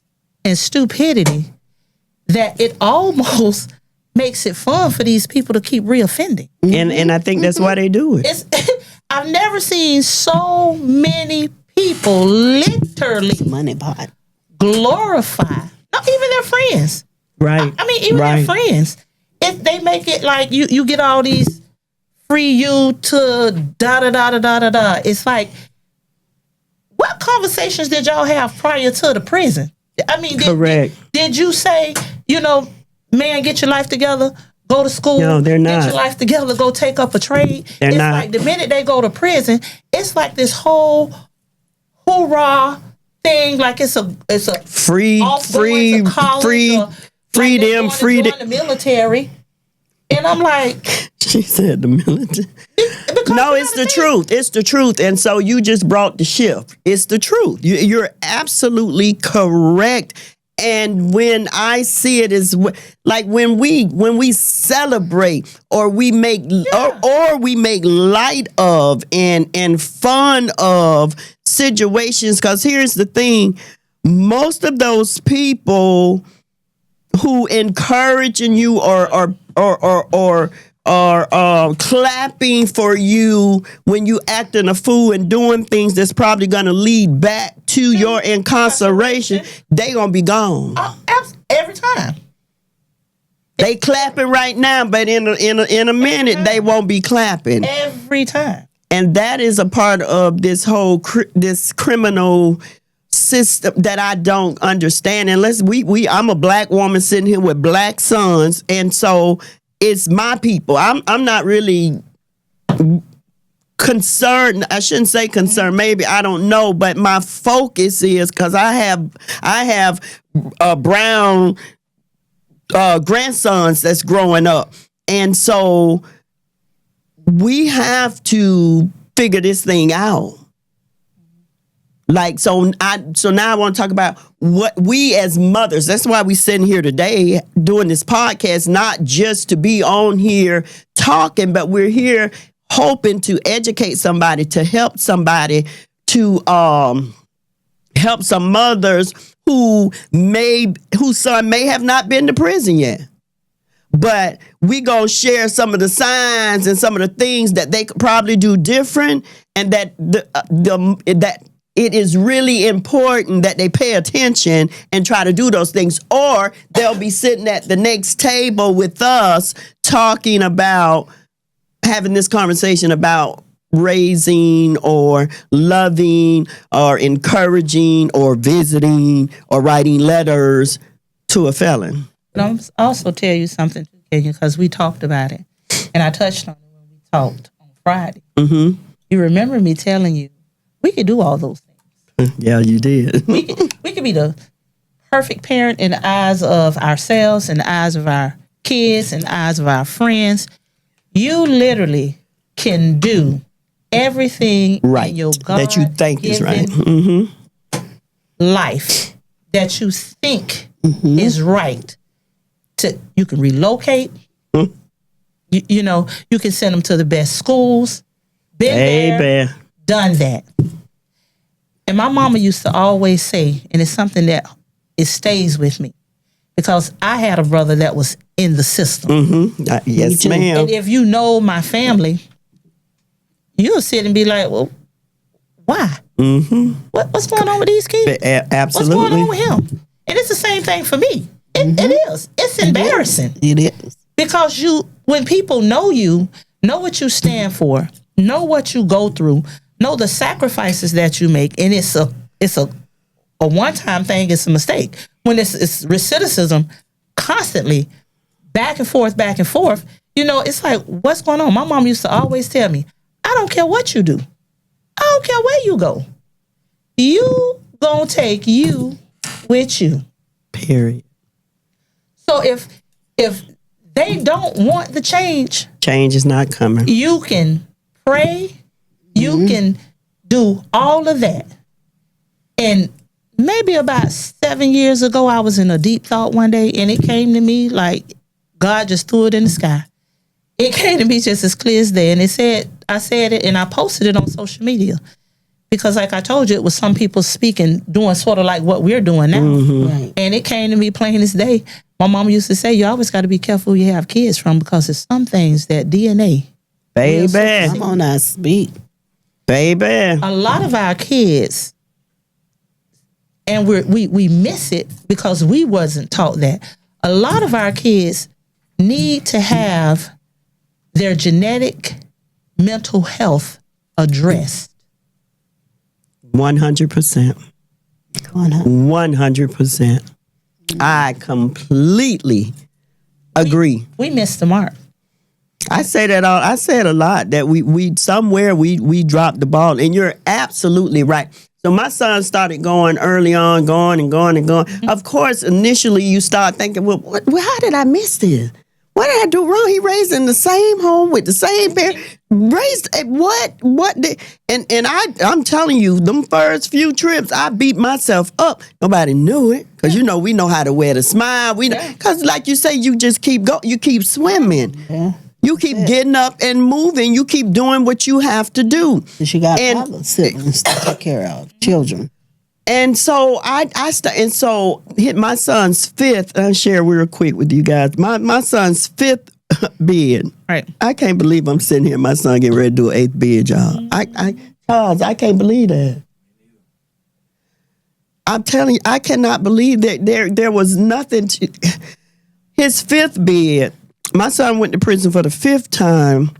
and stupidity that it almost makes it fun for these people to keep reoffending. And I think that's why they do it. I've never seen so many people literally money pot glorify, not even their friends. Right. Even their friends. If they make it like you get all these free you to da-da-da-da-da-da-da. It's like, what conversations did y'all have prior to the prison? Correct. Did you say, man, get your life together, go to school? No, they're not. Get your life together, go take up a trade. They're not. Like the minute they go to prison, it's like this whole hoorah thing, like it's a free them, the military. And I'm like, she said the military. No, it's the truth. It's the truth. And so you just brought the shift. It's the truth. You're absolutely correct. And when I see it as like when we celebrate or we make or we make light of and fun of situations, because here's the thing, most of those people who encouraging you or clapping for you when you acting a fool and doing things that's probably gonna lead back to your incarceration, they gonna be gone. Every time. They clapping right now, but in a minute they won't be clapping. Every time. And that is a part of this whole this criminal system that I don't understand. Unless I'm a black woman sitting here with black sons, and so it's my people. I'm not really concerned. I shouldn't say concerned. Maybe, I don't know. But my focus is because I have brown grandsons that's growing up, and so we have to figure this thing out. Like, so now I want to talk about what we as mothers, that's why we sitting here today doing this podcast, not just to be on here talking, but we're here hoping to educate somebody, to help somebody, to help some mothers whose son may have not been to prison yet. But we gonna share some of the signs and some of the things that they could probably do different, and that that it is really important that they pay attention and try to do those things, or they'll be sitting at the next table with us talking about having this conversation about raising or loving or encouraging or visiting or writing letters to a felon. But I'm also tell you something, Kenya, because we talked about it, and I touched on it when we talked on Friday. Mm-hmm. You remember me telling you we could do all those things. Yeah, you did. we could be the perfect parent in the eyes of ourselves, in the eyes of our kids, in the eyes of our friends. You literally can do everything right in your that you think is right. Mm-hmm. Life that you think is right. You can relocate. Mm-hmm. You know, you can send them to the best schools. Been there, done that. And my mama used to always say, and it's something that it stays with me, because I had a brother that was in the system. Mm-hmm. Yes, ma'am. And if you know my family, you'll sit and be like, well, why? Mm-hmm. What's going on with these kids? Absolutely. What's going on with him? And it's the same thing for me. It is. It's embarrassing. It is. Because when people know you, know what you stand for, know what you go through, know the sacrifices that you make, and it's a one-time thing, it's a mistake. When it's recidivism constantly, back and forth, you know, it's like, what's going on? My mom used to always tell me, I don't care what you do. I don't care where you go. You gonna take you with you. Period. So if they don't want the change is not coming. You can pray. You can do all of that. And maybe about 7 years ago, I was in a deep thought one day, and it came to me like God just threw it in the sky. It came to me just as clear as day. And I said it, and I posted it on social media. Because like I told you, it was some people speaking, doing sort of like what we're doing now. Mm-hmm. Right. And it came to me plain as day. My mom used to say, you always got to be careful who you have kids from, because there's some things that DNA. Baby. Come on now, speak. Baby. A lot of our kids, and we miss it because we wasn't taught that. A lot of our kids need to have their genetic mental health addressed. 100%. 100%. I completely agree. We missed the mark. I say that I say it a lot, that we somewhere we dropped the ball, and you're absolutely right. So my son started going early on, going. Mm-hmm. Of course, initially you start thinking, well, how did I miss this? What did I do wrong? He raised in the same home with the same parent. Raised what did, and I'm telling you, them first few trips, I beat myself up. Nobody knew it because we know how to wear the smile. We know because like you say, you just keep you keep swimming. Yeah. You keep getting up and moving. You keep doing what you have to do. She got other siblings to take care of, children. And so so hit my son's fifth. I'll share real quick with you guys. My son's fifth bid. Right. I can't believe I'm sitting here. My son getting ready to do an eighth bid, y'all. Charles, I can't believe that. I'm telling you, I cannot believe that there was nothing to his fifth bid. My son went to prison for the fifth time.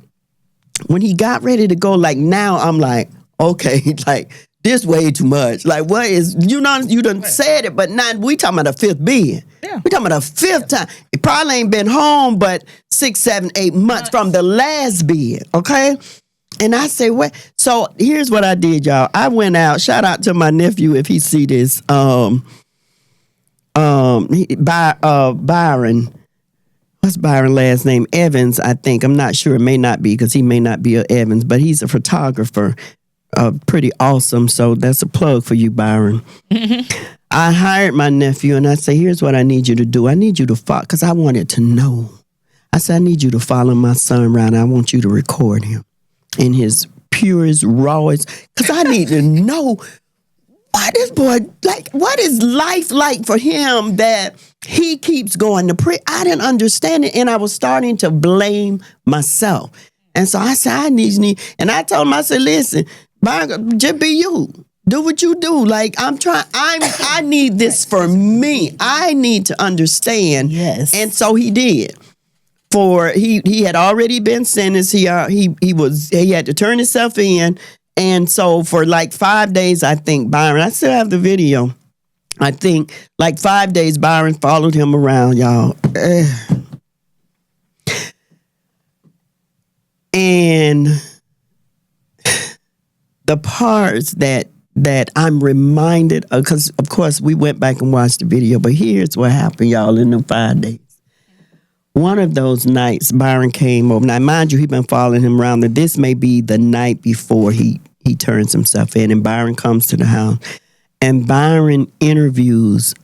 When he got ready to go, like now, I'm like, okay, like this way too much. Like what is you done said it, but now we talking about a fifth bid. Yeah. We talking about a fifth time. It probably ain't been home but 6, 7, 8 months from the last bid. Okay. And I say, what? So here's what I did, y'all. I went out. Shout out to my nephew if he see this. Byron. What's Byron's last name? Evans, I think. I'm not sure. It may not be because he may not be a Evans, but he's a photographer. Pretty awesome. So that's a plug for you, Byron. I hired my nephew and I say, here's what I need you to do. I need you to follow, because I wanted to know. I said, I need you to follow my son around. I want you to record him in his purest, rawest, because I need to know what this boy, like, what is life like for him that he keeps going to prison. I didn't understand it, and I was starting to blame myself. And so I said, I need, and I told him, I said, listen, just be you. Do what you do. Like, I need this for me. I need to understand. Yes. And so he did. He had already been sentenced. He had to turn himself in. And so for like 5 days, I think Byron, I still have the video. I think like 5 days, Byron followed him around, y'all. And the parts that I'm reminded of, because of course we went back and watched the video, but here's what happened, y'all, in them 5 days. One of those nights, Byron came over. Now, mind you, he'd been following him around. That this may be the night before he turns himself in, and Byron comes to the house, and Byron interviews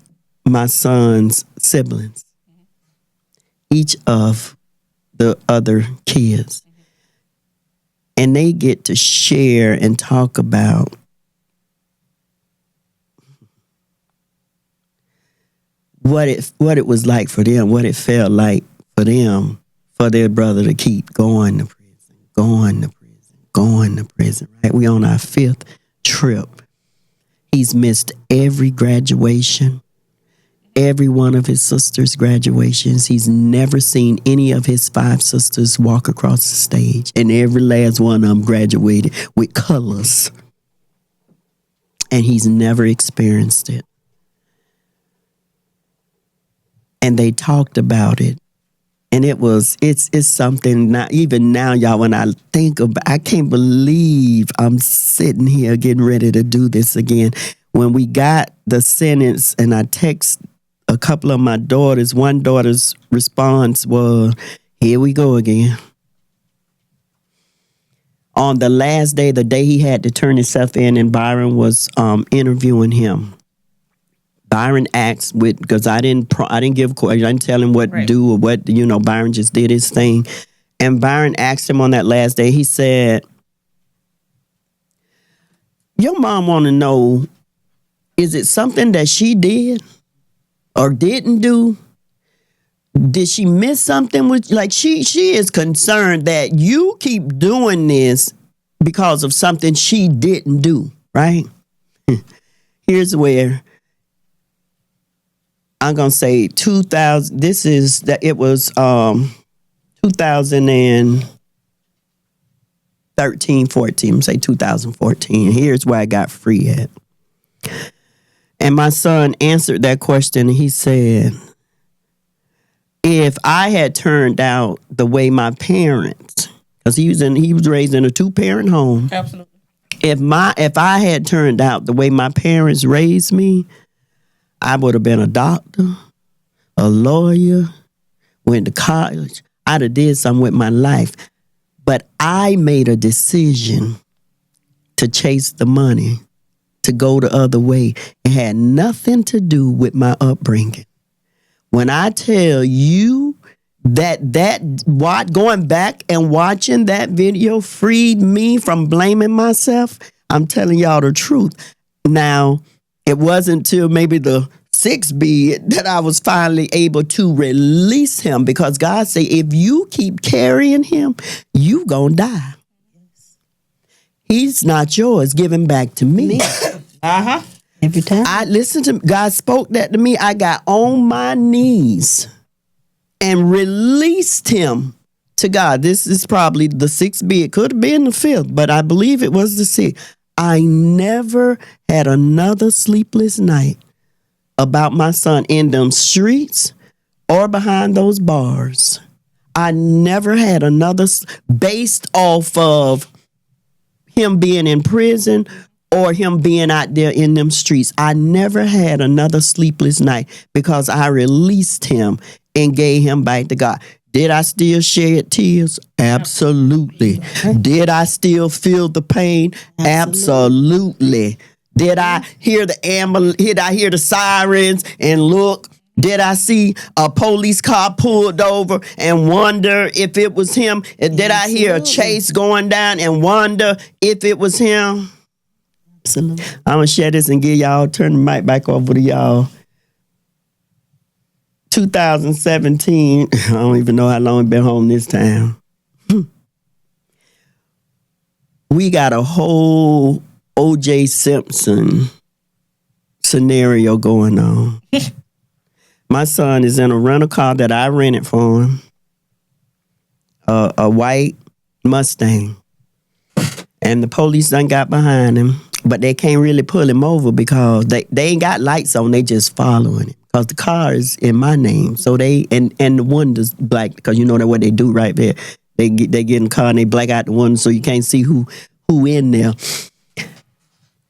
my son's siblings, each of the other kids, and they get to share and talk about what it was like for them, what it felt like for them, for their brother to keep going to prison, right? We on our 5th trip. He's missed every graduation, every one of his sisters' graduations. He's never seen any of his 5 sisters walk across the stage, and every last one of them graduated with colors. And he's never experienced it. And they talked about it. And it's something, not even now, y'all, when I think about, I can't believe I'm sitting here getting ready to do this again. When we got the sentence and I text a couple of my daughters, one daughter's response was, here we go again. On the last day, the day he had to turn himself in, and Byron was interviewing him. Byron asked because I didn't give questions. I didn't tell him what to do or what, Byron just did his thing. And Byron asked him on that last day, he said, your mom want to know, is it something that she did or didn't do? Did she miss something? Like she is concerned that you keep doing this because of something she didn't do, right? Here's where I'm going to say 2000. It was 2013, 14. I'm going to say 2014. Here's where I got free at. And my son answered that question. And he said, if I had turned out the way my parents, because he was raised in a 2-parent home. Absolutely. If I had turned out the way my parents raised me, I would have been a doctor, a lawyer, went to college. I'd have did something with my life. But I made a decision to chase the money, to go the other way. It had nothing to do with my upbringing. When I tell you what going back and watching that video freed me from blaming myself, I'm telling y'all the truth. Now, it wasn't until maybe the sixth bid that I was finally able to release him, because God said, if you keep carrying him, you gonna die. He's not yours. Give him back to me. Every time. I listened to God, spoke that to me. I got on my knees and released him to God. This is probably the sixth bid. It could have been the fifth, but I believe it was the sixth. I never had another sleepless night about my son in them streets or behind those bars. I never had another, based off of him being in prison or him being out there in them streets. I never had another sleepless night because I released him and gave him back to God. Did I still shed tears? Absolutely. Did I still feel the pain? Absolutely. Did I hear the ambulance? Did I hear the sirens and look? Did I see a police car pulled over and wonder if it was him? Did I hear a chase going down and wonder if it was him? Absolutely. I'm going to share this and give y'all, turn the mic back over to y'all. 2017, I don't even know how long I've been home this time. We got a whole O.J. Simpson scenario going on. My son is in a rental car that I rented for him, a white Mustang. And the police done got behind him, but they can't really pull him over because they ain't got lights on. They just following it because the car is in my name. So they, and the windows black, because you know that what they do right there. They get in the car and they black out the window so you can't see who in there.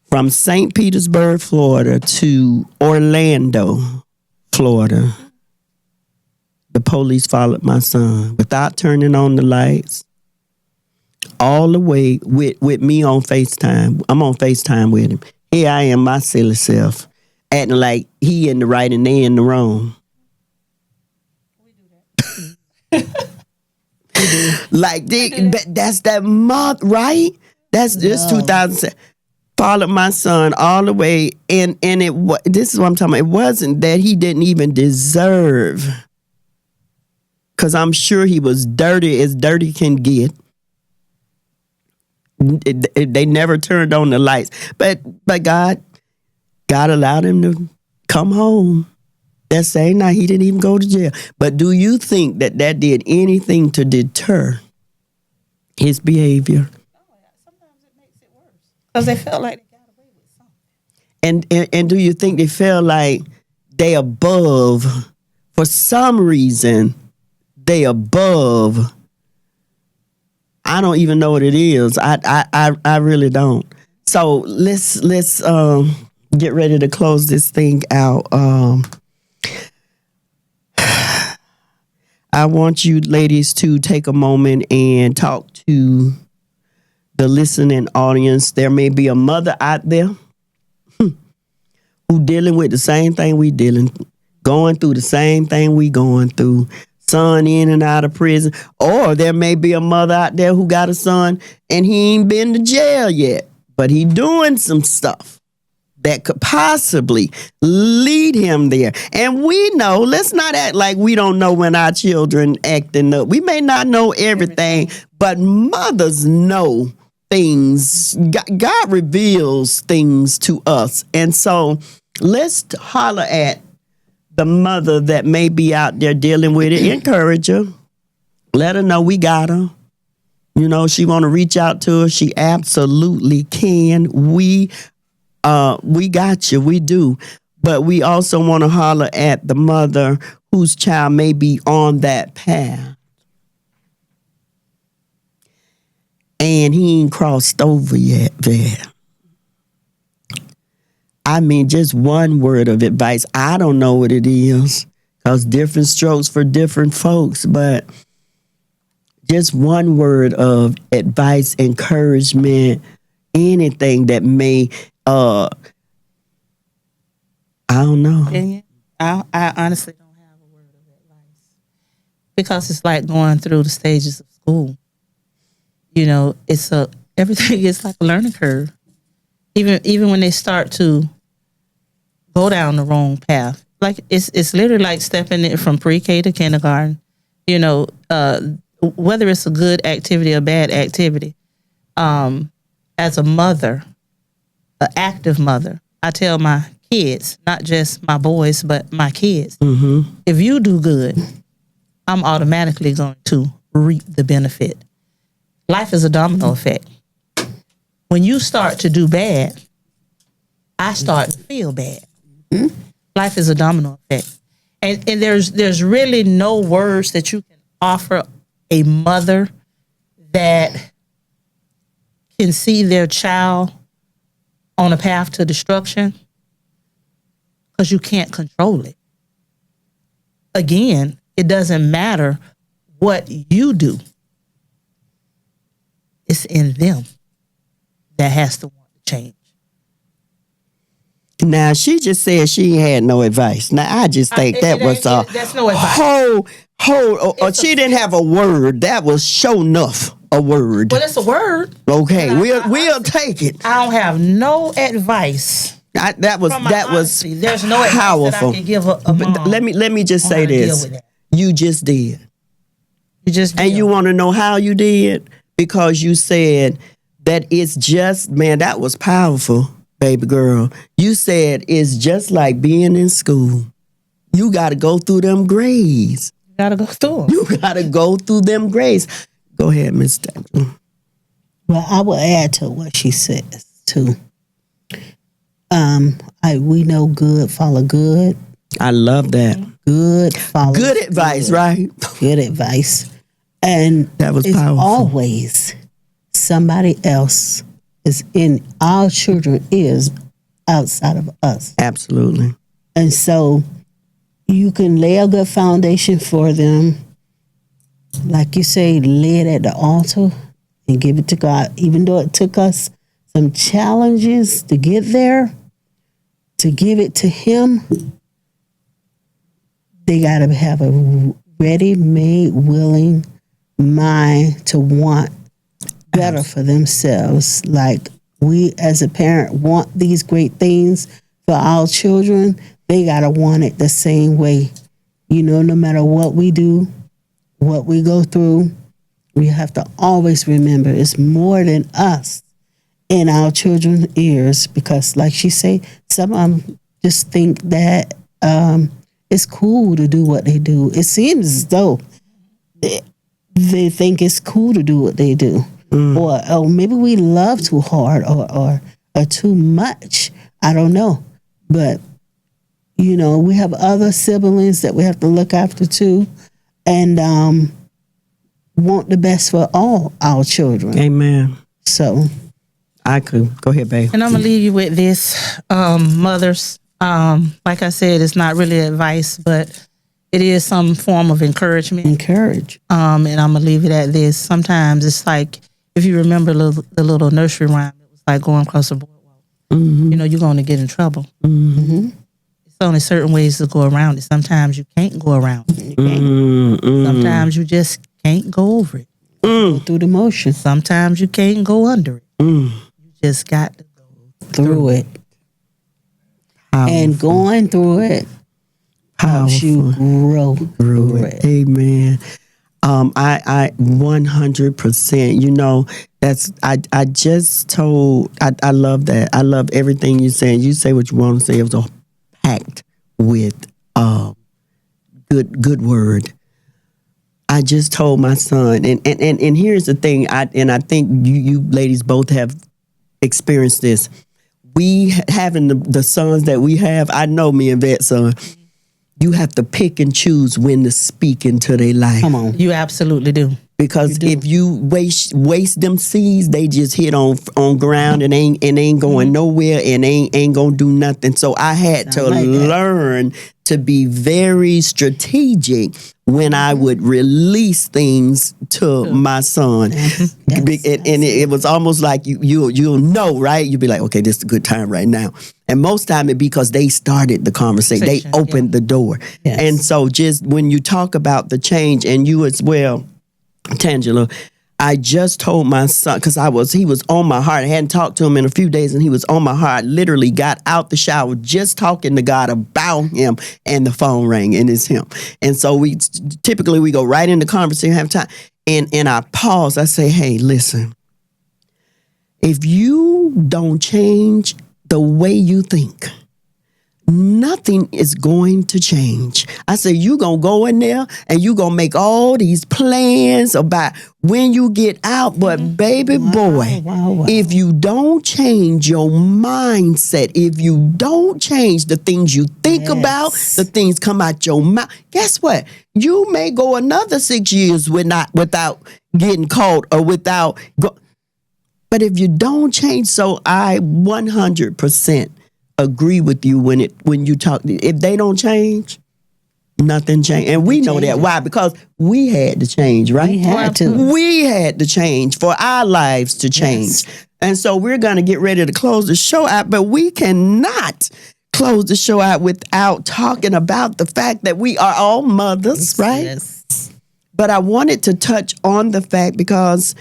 From St. Petersburg, Florida to Orlando, Florida, the police followed my son without turning on the lights. All the way with me on FaceTime. I'm on FaceTime with him. Here I am, my silly self, acting like he in the right and they in the wrong. We do that. Like, that's that month, right? That's 2007. Followed my son all the way, and this is what I'm talking about. It wasn't that he didn't even deserve, because I'm sure he was dirty as dirty can get. They never turned on the lights, but God allowed him to come home that same night. He didn't even go to jail. But do you think that did anything to deter his behavior? Sometimes it makes it worse because they felt like they got away with something. And do you think they felt like they above, for some reason, they above? I don't even know what it is. I really don't. So let's get ready to close this thing out. I want you ladies to take a moment and talk to the listening audience. There may be a mother out there who dealing with the same thing we dealing, going through the same thing we going through. Son in and out of prison. Or there may be a mother out there who got a son and he ain't been to jail yet, but he doing some stuff that could possibly lead him there. And we know, let's not act like we don't know when our children acting up. We may not know everything, but mothers know things. God reveals things to us. And so let's holler at the mother that may be out there dealing with it. Encourage her. Let her know we got her. You know, she want to reach out to her. She absolutely can. We got you. We do. But we also want to holler at the mother whose child may be on that path. And he ain't crossed over yet there. I mean, just one word of advice. I don't know what it is, because different strokes for different folks, but just one word of advice, encouragement, anything that may, I don't know. Opinion? I honestly don't have a word of advice because it's like going through the stages of school. You know, everything is like a learning curve. Even when they start to go down the wrong path, like it's literally like stepping it from pre-K to kindergarten. You know, whether it's a good activity or bad activity. As a mother, an active mother, I tell my kids, not just my boys, but my kids, if you do good, I'm automatically going to reap the benefit. Life is a domino effect. When you start to do bad, I start to feel bad. Life is a domino effect. And there's really no words that you can offer a mother that can see their child on a path to destruction because you can't control it. Again, it doesn't matter what you do. It's in them that has to want to change. Now, she just said she had no advice. Now, I just think that was that's no advice. She didn't have a word. That was sure enough a word. Well, it's a word. Okay, we'll take it. I don't have no advice. That was honesty. There's no advice powerful. that I can give a mom. But let me just say this. You just did. You just did. And you want to know how you did? Because you said that it's just, man, that was powerful, baby girl. You said it's just like being in school. You got to go through them grades. You got to go through them. You got to go through them grades. Go ahead, Miss Stanton. Well, I will add to what she says, too. We know good, follow good. I love that. Good, follow good. Advice, right? Good advice. And that was it's powerful. Always somebody else is in our children is outside of us. Absolutely. And so you can lay a good foundation for them. Like you say, lay it at the altar and give it to God. Even though it took us some challenges to get there, to give it to Him, they got to have a ready-made, willing mind to want better for themselves. Like we as a parent want these great things for our children, they got to want it the same way. You know, no matter what we do, what we go through, we have to always remember it's more than us in our children's ears, because like she say, some of them just think that it's cool to do what they do. It seems as though they think it's cool to do what they do. Or maybe we love too hard or too much. I don't know. But, you know, we have other siblings that we have to look after too, and want the best for all our children. Amen. So I could go ahead, babe. And I'm gonna leave you with this, mothers. Like I said, it's not really advice, but it is some form of encouragement. Encourage. And I'm gonna leave it at this. Sometimes it's like, if you remember the little nursery rhyme, it was like going across a boardwalk. You know, you're going to get in trouble. It's only certain ways to go around it. Sometimes you can't go around it. Sometimes you just can't go over it. Go through the motion. Sometimes you can't go under it. You just got to go through it. Powerful. And going through it helps you grow through it. Amen. I 100%, you know, I just told, I love that. I love everything you're saying. You say what you want to say. It was all packed with good word. I just told my son, and here's the thing, I think you ladies both have experienced this. We having the sons that we have, I know me and Vet's son, you have to pick and choose when to speak into their life. Come on. You absolutely do. Because if you waste them seeds, they just hit on ground and ain't going nowhere and ain't gonna do nothing. So I had to learn to be very strategic when I would release things to my son. Yes. And it was almost like you'll know, right? You'll be like, okay, this is a good time right now. And most time it because they started the conversation. They opened the door. Yes. And so just when you talk about the change, and you as well, Tangela, I just told my son, because he was on my heart. I hadn't talked to him in a few days, and he was on my heart. I literally got out the shower just talking to God about him, and the phone rang, and it's him. And so we typically go right into conversation, have time, and I pause. I say, hey, listen, if you don't change the way you think, nothing is going to change. I said, you going to go in there and you going to make all these plans about when you get out. But baby boy, if you don't change your mindset, if you don't change the things you think about, the things come out your mouth, guess what? You may go another 6 years without getting caught or without. But if you don't change, so I 100% agree with you when you talk. If they don't change, nothing change, and we know that. Why? Because we had to change, right? We had to change for our lives to change. Yes. And so we're going to get ready to close the show out, but we cannot close the show out without talking about the fact that we are all mothers, right? Yes. But I wanted to touch on the fact because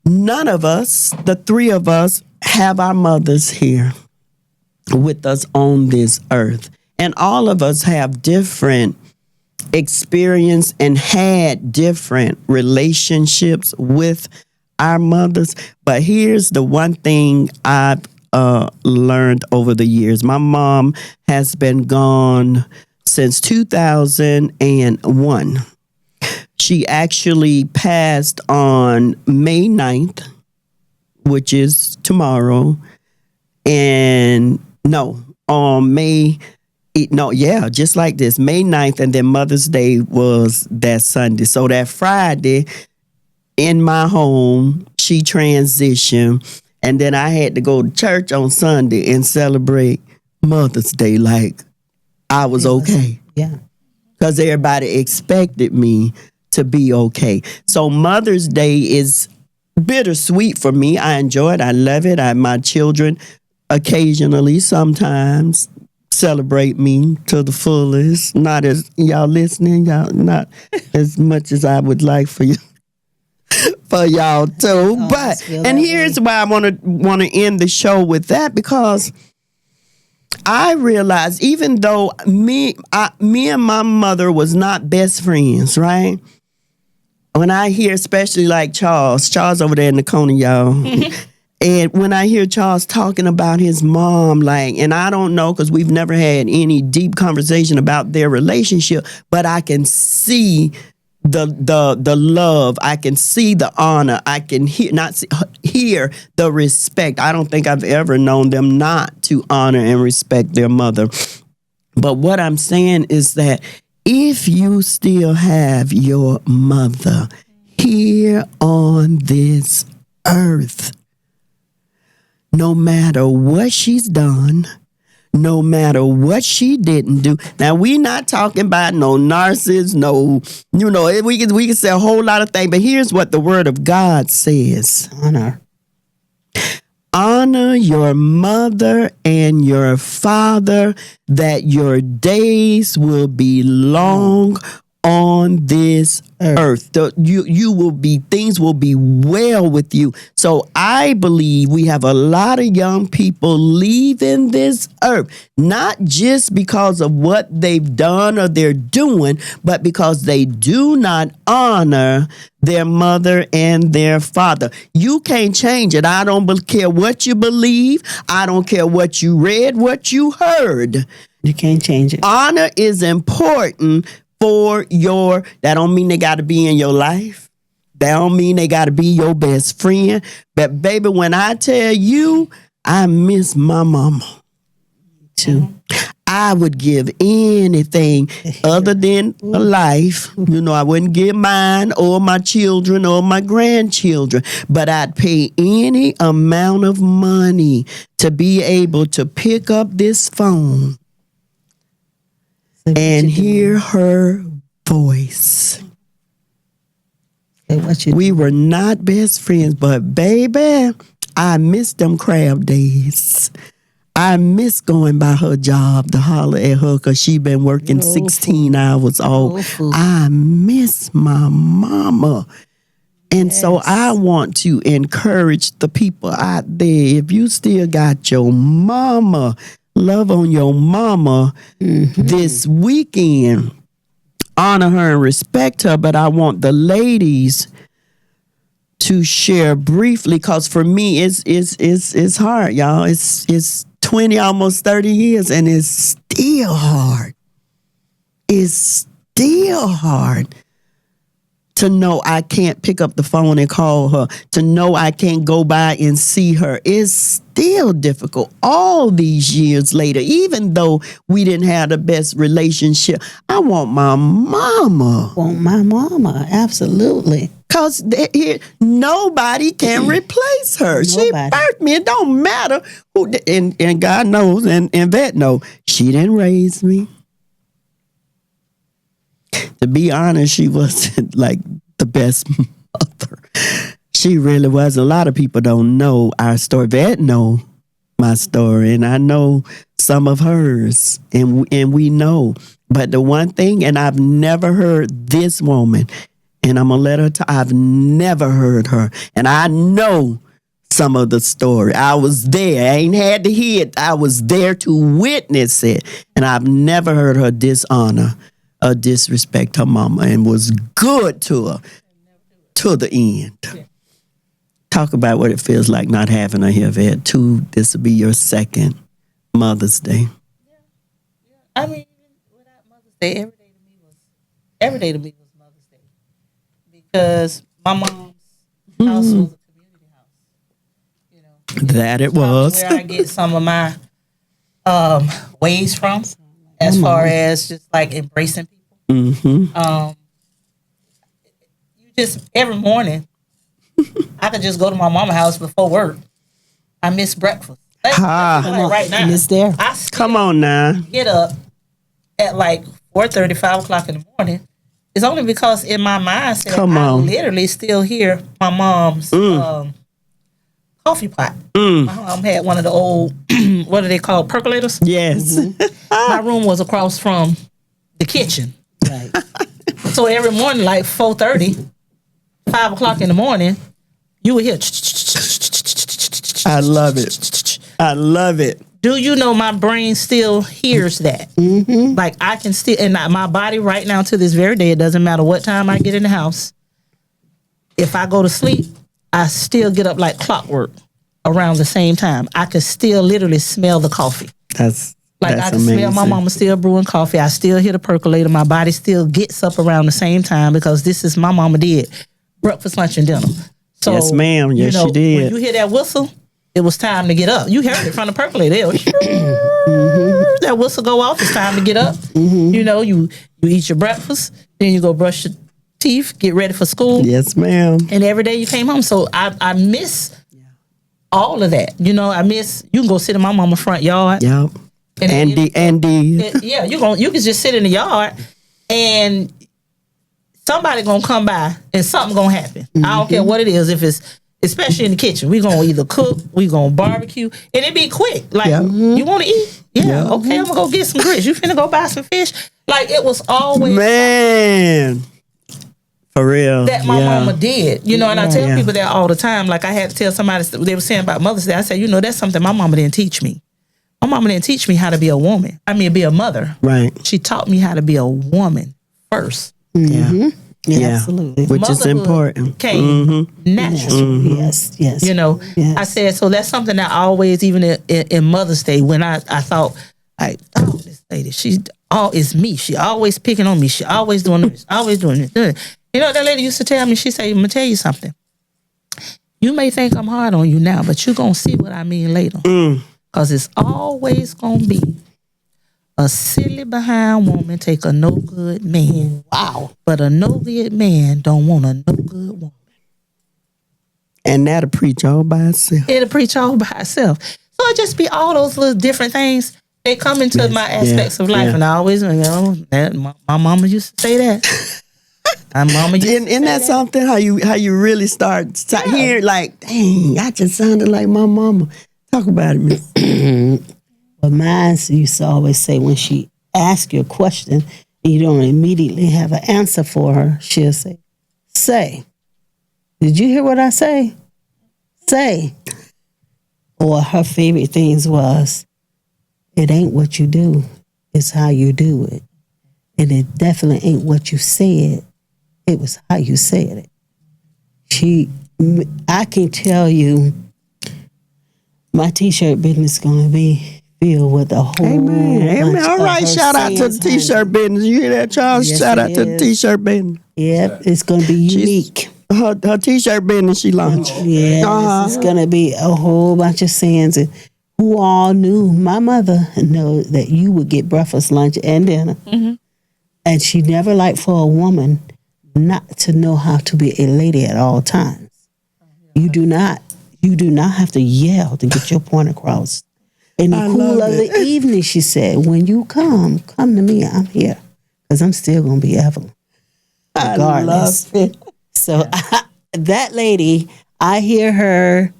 none of us, the three of us, have our mothers here with us on this earth. And all of us have different experience and had different relationships with our mothers. But here's the one thing I've learned over the years. My mom has been gone since 2001. She actually passed on May 9th, which is tomorrow. And just like this, May 9th, and then Mother's Day was that Sunday. So that Friday in my home, she transitioned, and then I had to go to church on Sunday and celebrate Mother's Day like I was okay. Yeah. Because everybody expected me to be okay. So Mother's Day is bittersweet for me. I enjoy it. I love it. My children occasionally, sometimes, celebrate me to the fullest. Not as y'all listening, y'all not as much as I would like for you, for y'all too. But and here's why I want to end the show with that, because I realized even though me and my mother was not best friends, right? When I hear, especially like Charles over there in the corner, y'all. And when I hear Charles talking about his mom, and I don't know, because we've never had any deep conversation about their relationship, but I can see the love. I can see the honor. I can hear the respect. I don't think I've ever known them not to honor and respect their mother. But what I'm saying is that if you still have your mother here on this earth, no matter what she's done, no matter what she didn't do. Now, we're not talking about no narcissists, we can say a whole lot of things, but here's what the word of God says. Honor your mother and your father, that your days will be long on this earth. Things will be well with you. So I believe we have a lot of young people leaving this earth, not just because of what they've done or they're doing, but because they do not honor their mother and their father. You can't change it. I don't care what you believe. I don't care what you read, what you heard. You can't change it. Honor is important that don't mean they got to be in your life. That don't mean they got to be your best friend. But baby, when I tell you, I miss my mama too. I would give anything other than a life. You know, I wouldn't give mine or my children or my grandchildren, but I'd pay any amount of money to be able to pick up this phone and hear her voice. We were not best friends, but baby, I miss them crab days. I miss going by her job to holler at her because she been working 16 hours off. I miss my mama. And so I want to encourage the people out there, if you still got your mama, love on your mama this weekend. Honor her and respect her, but I want the ladies to share briefly, because for me it's hard, y'all. It's 20, almost 30 years, and it's still hard. It's still hard to know I can't pick up the phone and call her, to know I can't go by and see her. It's still difficult all these years later, even though we didn't have the best relationship. I want my mama. Absolutely. Because nobody can replace her. She birthed me. It don't matter who, and God knows, and Vet know, she didn't raise me. To be honest, she wasn't like the best mother. She really was. A lot of people don't know our story. Vet know my story, and I know some of hers, and we know. But the one thing, and I've never heard this woman, and I'm going to let her I've never heard her. And I know some of the story. I was there. I ain't had to hear it. I was there to witness it. And I've never heard her dishonor or disrespect her mama, and was good to her to the end. Yeah. Talk about what it feels like not having her here, Vet. This will be your second Mother's Day. Yeah. I mean, without Mother's Day, every day to me was Mother's Day. Because my mom's house was a community house. You know, that it was. Where I get some of my ways from, as far as just like embracing people. You just every morning, I could just go to my mama's house before work. I miss breakfast. Right now, it's there. Come on now. Get up at like 4:30, 5 o'clock in the morning. It's only because in my mindset, I literally still hear my mom's coffee pot. My mom had one of the old, what are they called, percolators? Yes. My room was across from the kitchen. Right. So every morning, like 4:30, 5 o'clock in the morning, you would hear. I love it. I love it. Do you know my brain still hears that? Like I can still, and my body right now to this very day, it doesn't matter what time I get in the house. If I go to sleep, I still get up like clockwork around the same time. I could still literally smell the coffee. That's I can smell my mama still brewing coffee. I still hear the percolator. My body still gets up around the same time because this is my mama did breakfast, lunch, and dinner. So, yes, ma'am. Yes, she did. When you hear that whistle, it was time to get up. You heard it from the percolator. It was, that whistle go off. It's time to get up. You know, you eat your breakfast, then you go brush your teeth, get ready for school. Yes, ma'am. And every day you came home. So I miss all of that. You know, I miss, you can go sit in my mama's front yard. Yep. Andy. Yeah, you can just sit in the yard and somebody gonna come by and something gonna happen. I don't care what it is. If it's, especially in the kitchen, we gonna either cook, we gonna barbecue, and it be quick. Like, you wanna eat? Yeah, okay, I'm gonna go get some grits. You finna go buy some fish? Like, it was always man. For real. That my mama did. You know, and I tell people that all the time. Like, I had to tell somebody, they were saying about Mother's Day. I said, you know, that's something my mama didn't teach me. My mama didn't teach me how to be a woman. I mean, be a mother. Right. She taught me how to be a woman first. Yeah, absolutely. Which is important. Came naturally. Yes. You know, I said, so that's something that I always, even in Mother's Day, when I thought, like, oh, this lady, it's me. She always picking on me. She always doing this, always doing this. You know what that lady used to tell me? She said, I'm going to tell you something. You may think I'm hard on you now, but you're going to see what I mean later. Because it's always going to be A silly behind woman take a no good man. Wow. But a no good man don't want a no good woman. And that'll preach all by itself. It'll preach all by itself. So it just be all those little different things. They come into my aspects of life, and I always, that my mama used to say that. My mama used to Isn't say that something? How you really start hearing like, dang, I just sounded like my mama. Talk about it, Miss. But mine used to always say when she asks you a question and you don't immediately have an answer for her, she'll say, did you hear what I say? Say. Or her favorite things was, it ain't what you do, it's how you do it. And it definitely ain't what you said, it was how you said it. I can tell you, my t-shirt business is going to be filled with a whole Amen. bunch All of right, her shout out to the sayings, t-shirt honey. business. You hear that, Charles? Yes, Shout it out to the is. t-shirt business. Yep, it's going to be unique. Her t-shirt business she launched. Yeah, this is going to be a whole bunch of sayings. And who all knew my mother know that you would get breakfast, lunch, and dinner. Mm-hmm. And she never liked for a woman not to know how to be a lady at all times. You do not have to yell to get your point across. In the cool of the evening, she said, when you come to me, I'm here. Because I'm still going to be Evelyn. Regardless. I love it. So that lady, I hear her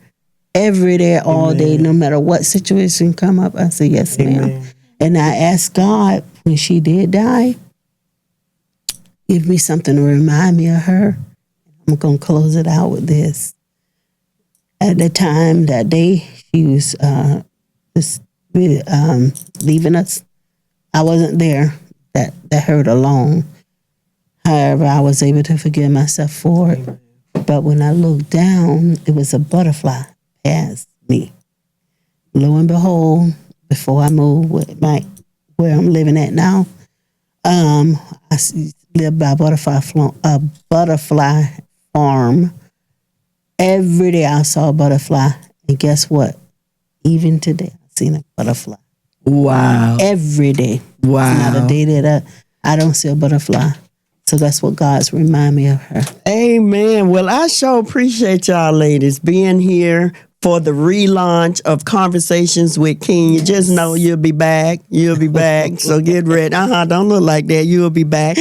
every day, all day, no matter what situation come up. I say, yes, ma'am. And I asked God, when she did die, give me something to remind me of her. I'm going to close it out with this. At the time, that day, she was leaving us. I wasn't there that hurt alone. However, I was able to forgive myself for it. But when I looked down, it was a butterfly past me. Lo and behold, before I moved where I'm living at now, I live by a butterfly farm. Every day I saw a butterfly, and guess what? Even today, I've seen a butterfly. Wow. Every day. Wow. It's not a day that I don't see a butterfly. So that's what God's remind me of her. Amen. Well, I sure appreciate y'all ladies being here for the relaunch of Conversations with King. You just know you'll be back. You'll be back. So get ready. Don't look like that. You'll be back.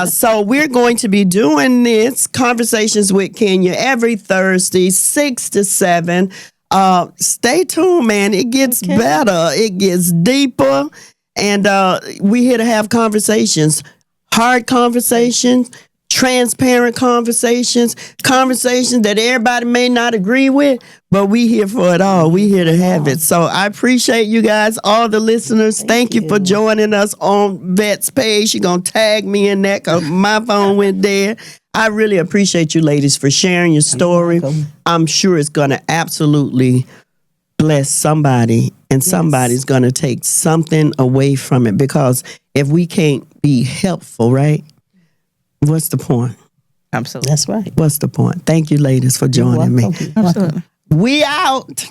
So we're going to be doing this Conversations with Kenya every Thursday, 6 to 7. Stay tuned, man. It gets better. It gets deeper. And we're here to have conversations. Hard conversations, transparent conversations that everybody may not agree with, but we here for it all. We here to have it. So I appreciate you guys, all the listeners. Thank you for joining us on Vet's page. You're going to tag me in that because my phone went dead. I really appreciate you ladies for sharing your story. I'm sure it's going to absolutely bless somebody, and somebody's going to take something away from it, because if we can't be helpful, right? What's the point? Absolutely. That's right. What's the point? Thank you, ladies, for joining me. You're welcome. We out.